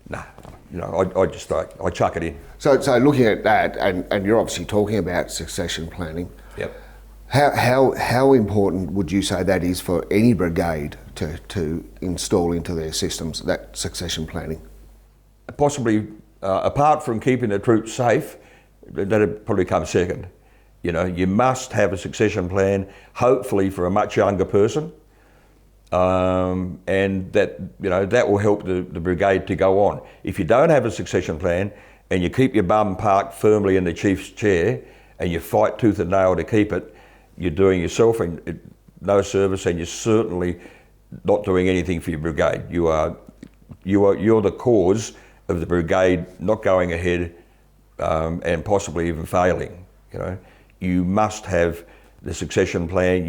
nah, you know, I chuck it in. So looking at that, and you're obviously talking about succession planning. Yep. How important would you say that is for any brigade to install into their systems, that succession planning? Possibly, apart from keeping the troops safe, that'd probably come second. You know, you must have a succession plan, hopefully for a much younger person, and that, you know, that will help the brigade to go on. If you don't have a succession plan and you keep your bum parked firmly in the chief's chair and you fight tooth and nail to keep it, you're doing yourself no service, and you're certainly not doing anything for your brigade. You're the cause of the brigade not going ahead and possibly even failing. You know, you must have the succession plan.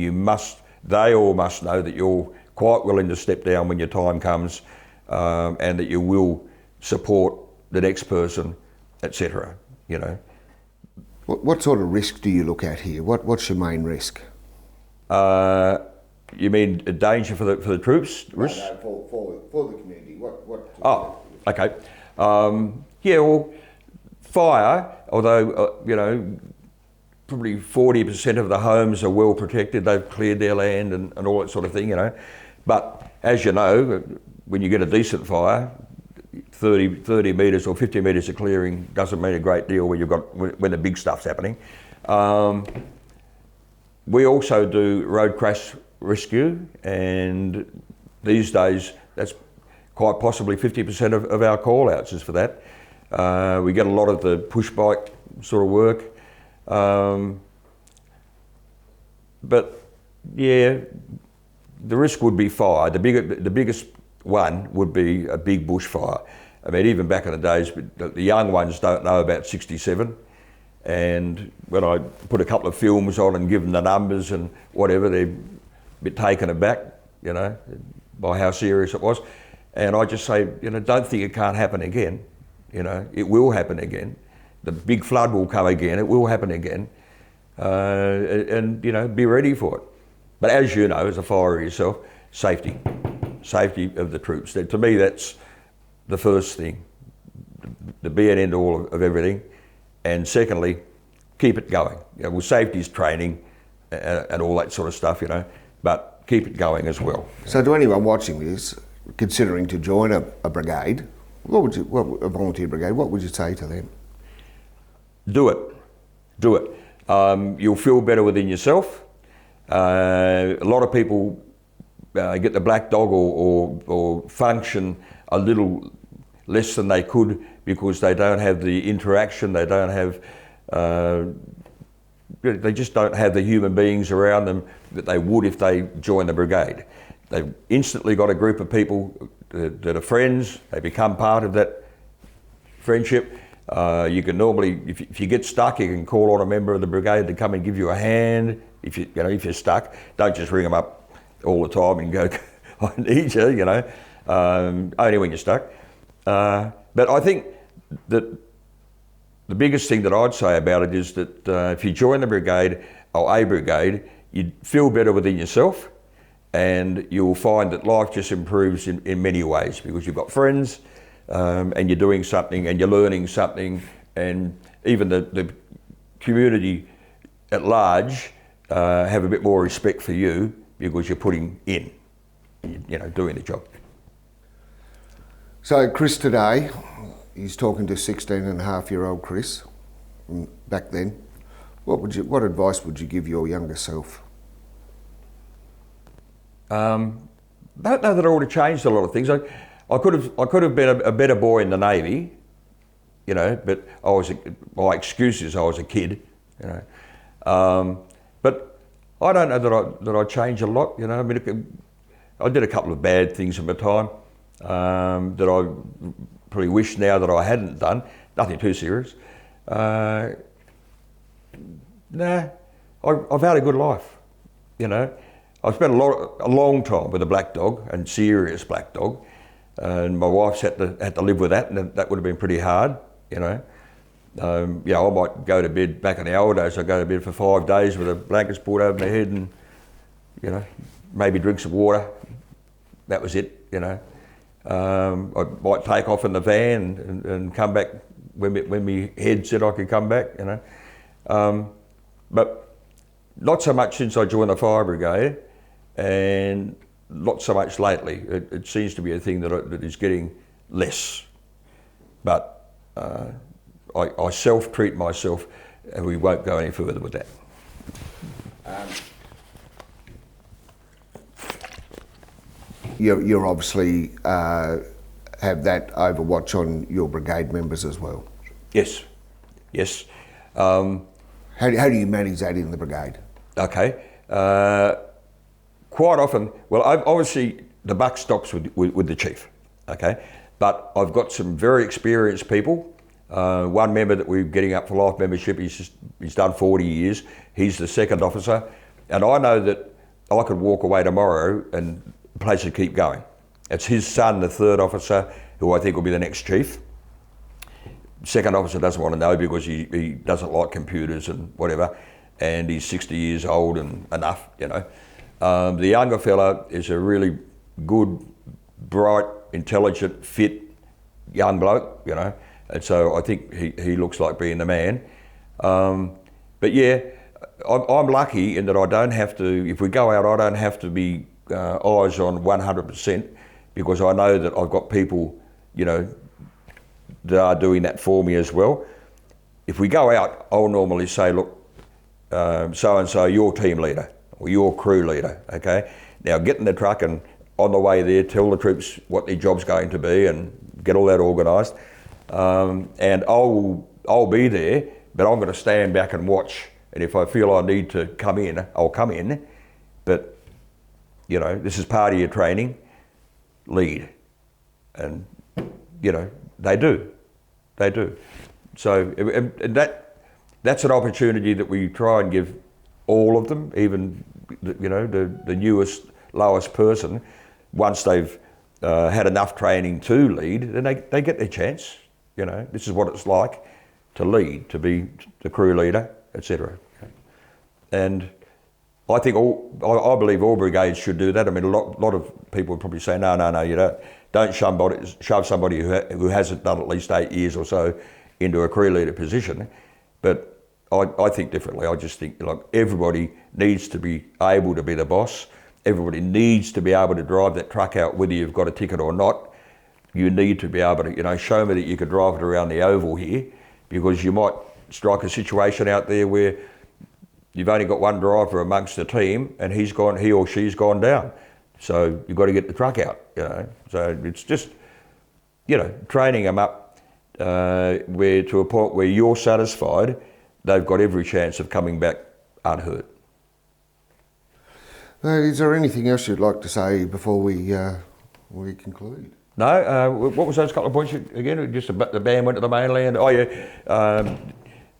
They all must know that you're quite willing to step down when your time comes, and that you will support the next person, etc. You know. What sort of risk do you look at here? What's your main risk? You mean a danger for the troops? Risk? No, for the community. What? Oh, okay. Yeah, well, fire. Although you know, probably 40% of the homes are well protected. They've cleared their land and all that sort of thing. You know, but as you know, when you get a decent fire, 30 metres or 50 metres of clearing doesn't mean a great deal when the big stuff's happening. We also do road crash rescue, and these days that's quite possibly 50% of our call-outs is for that. We get a lot of the push bike sort of work. But yeah, the risk would be fire. The biggest one would be a big bushfire. I mean, even back in the days, the young ones don't know about 67. And when I put a couple of films on and give them the numbers and whatever, they're a bit taken aback, you know, by how serious it was. And I just say, you know, don't think it can't happen again. You know, it will happen again. The big flood will come again. It will happen again. And you know, be ready for it. But as you know, as a firer yourself, safety of the troops. To me, that's the first thing, the be and end all of everything. And secondly, keep it going. You know, well, safety is training and all that sort of stuff, you know, but keep it going as well. So to anyone watching this, considering to join a brigade, a volunteer brigade, what would you say to them? Do it. You'll feel better within yourself. A lot of people get the black dog or function a little less than they could because they don't have the interaction, they don't have, they just don't have the human beings around them that they would if they join the brigade. They've instantly got a group of people that are friends, they become part of that friendship. You can normally, if you get stuck, you can call on a member of the brigade to come and give you a hand. If if you're stuck, don't just ring them up all the time and go, I need you, only when you're stuck. But I think that the biggest thing that I'd say about it is that if you join the brigade or a brigade, you feel better within yourself, and you'll find that life just improves in many ways because you've got friends, and you're doing something and you're learning something, and even the community at large have a bit more respect for you because you're putting in, doing the job. So Chris today, he's talking to 16-and-a-half-year-old Chris back then. What advice would you give your younger self? Don't know that I would have changed a lot of things. I could have been a better boy in the Navy, but my excuse is I was a kid, But I don't know that I changed a lot, I mean, I did a couple of bad things in my time that I probably wish now that I hadn't done. Nothing too serious. I've had a good life, I've spent a long time with a black dog, and serious black dog, and my wife's had to live with that, and that would have been pretty hard, I might go to bed, back in the old days, I'd go to bed for 5 days with a blankets pulled over my head and, maybe drink some water. That was it, I might take off in the van and come back when my head said I could come back, But not so much since I joined the fire brigade, and not so much lately. It seems to be a thing that is getting less. But I self-treat myself, and we won't go any further with that. You obviously have that overwatch on your brigade members as well. Yes. How do you manage that in the brigade? Okay. Quite often, well, obviously the buck stops with the chief, okay? But I've got some very experienced people. One member that we're getting up for life membership, he's done 40 years. He's the second officer. And I know that I could walk away tomorrow and the place would keep going. It's his son, the third officer, who I think will be the next chief. Second officer doesn't want to know because he doesn't like computers and whatever, and he's 60 years old and enough, The younger fella is a really good, bright, intelligent, fit young bloke, and so I think he looks like being the man. But yeah, I'm lucky in that I don't have to, if we go out, I don't have to be eyes on 100% because I know that I've got people, that are doing that for me as well. If we go out, I'll normally say, look, so-and-so, you're team leader or you're crew leader, okay? Now get in the truck and on the way there, tell the troops what their job's going to be and get all that organised. And I'll be there, but I'm going to stand back and watch. And if I feel I need to come in, I'll come in. But, this is part of your training, lead. And, they do. So and that's an opportunity that we try and give all of them, even the newest, lowest person. Once they've had enough training to lead, then they get their chance. This is what it's like to lead, to be the crew leader, etc. And I think I believe all brigades should do that. I mean, a lot of people would probably say, no, you don't shove somebody who hasn't done at least 8 years or so into a crew leader position. But I think differently. I just think everybody needs to be able to be the boss. Everybody needs to be able to drive that truck out, whether you've got a ticket or not. You need to be able to, show me that you could drive it around the oval here, because you might strike a situation out there where you've only got one driver amongst the team and he or she's gone down. So you've got to get the truck out, So it's just, training them up where to a point where you're satisfied, they've got every chance of coming back unhurt. Is there anything else you'd like to say before we conclude? No, what was those couple of points again? Just the band went to the mainland. Oh yeah,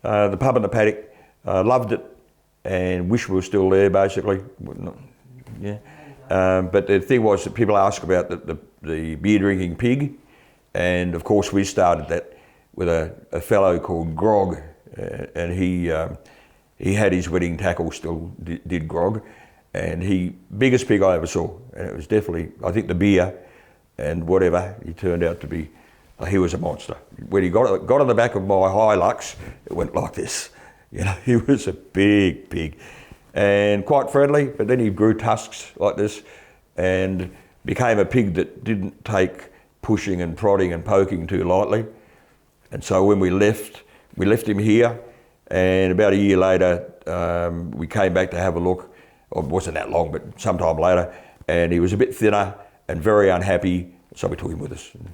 the pub and the paddock, loved it, and wish we were still there. Basically, yeah. But the thing was that people ask about the beer drinking pig, and of course we started that with a fellow called Grog, and he had his wedding tackle still did Grog, and biggest pig I ever saw, and it was definitely, I think, the beer. And whatever, he turned out to be, he was a monster. When he got on the back of my Hilux, it went like this. He was a big pig and quite friendly, but then he grew tusks like this and became a pig that didn't take pushing and prodding and poking too lightly. And so when we left him here, and about a year later, we came back to have a look. It wasn't that long, but sometime later, and he was a bit thinner and very unhappy, so we took him with us. And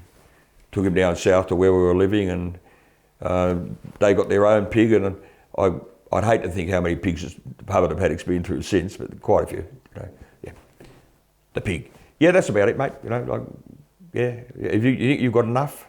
took him down south to where we were living, and they got their own pig, and I'd hate to think how many pigs the pub and the paddock's been through since, but quite a few. Yeah, the pig. Yeah, that's about it, mate. Yeah, you think you've got enough?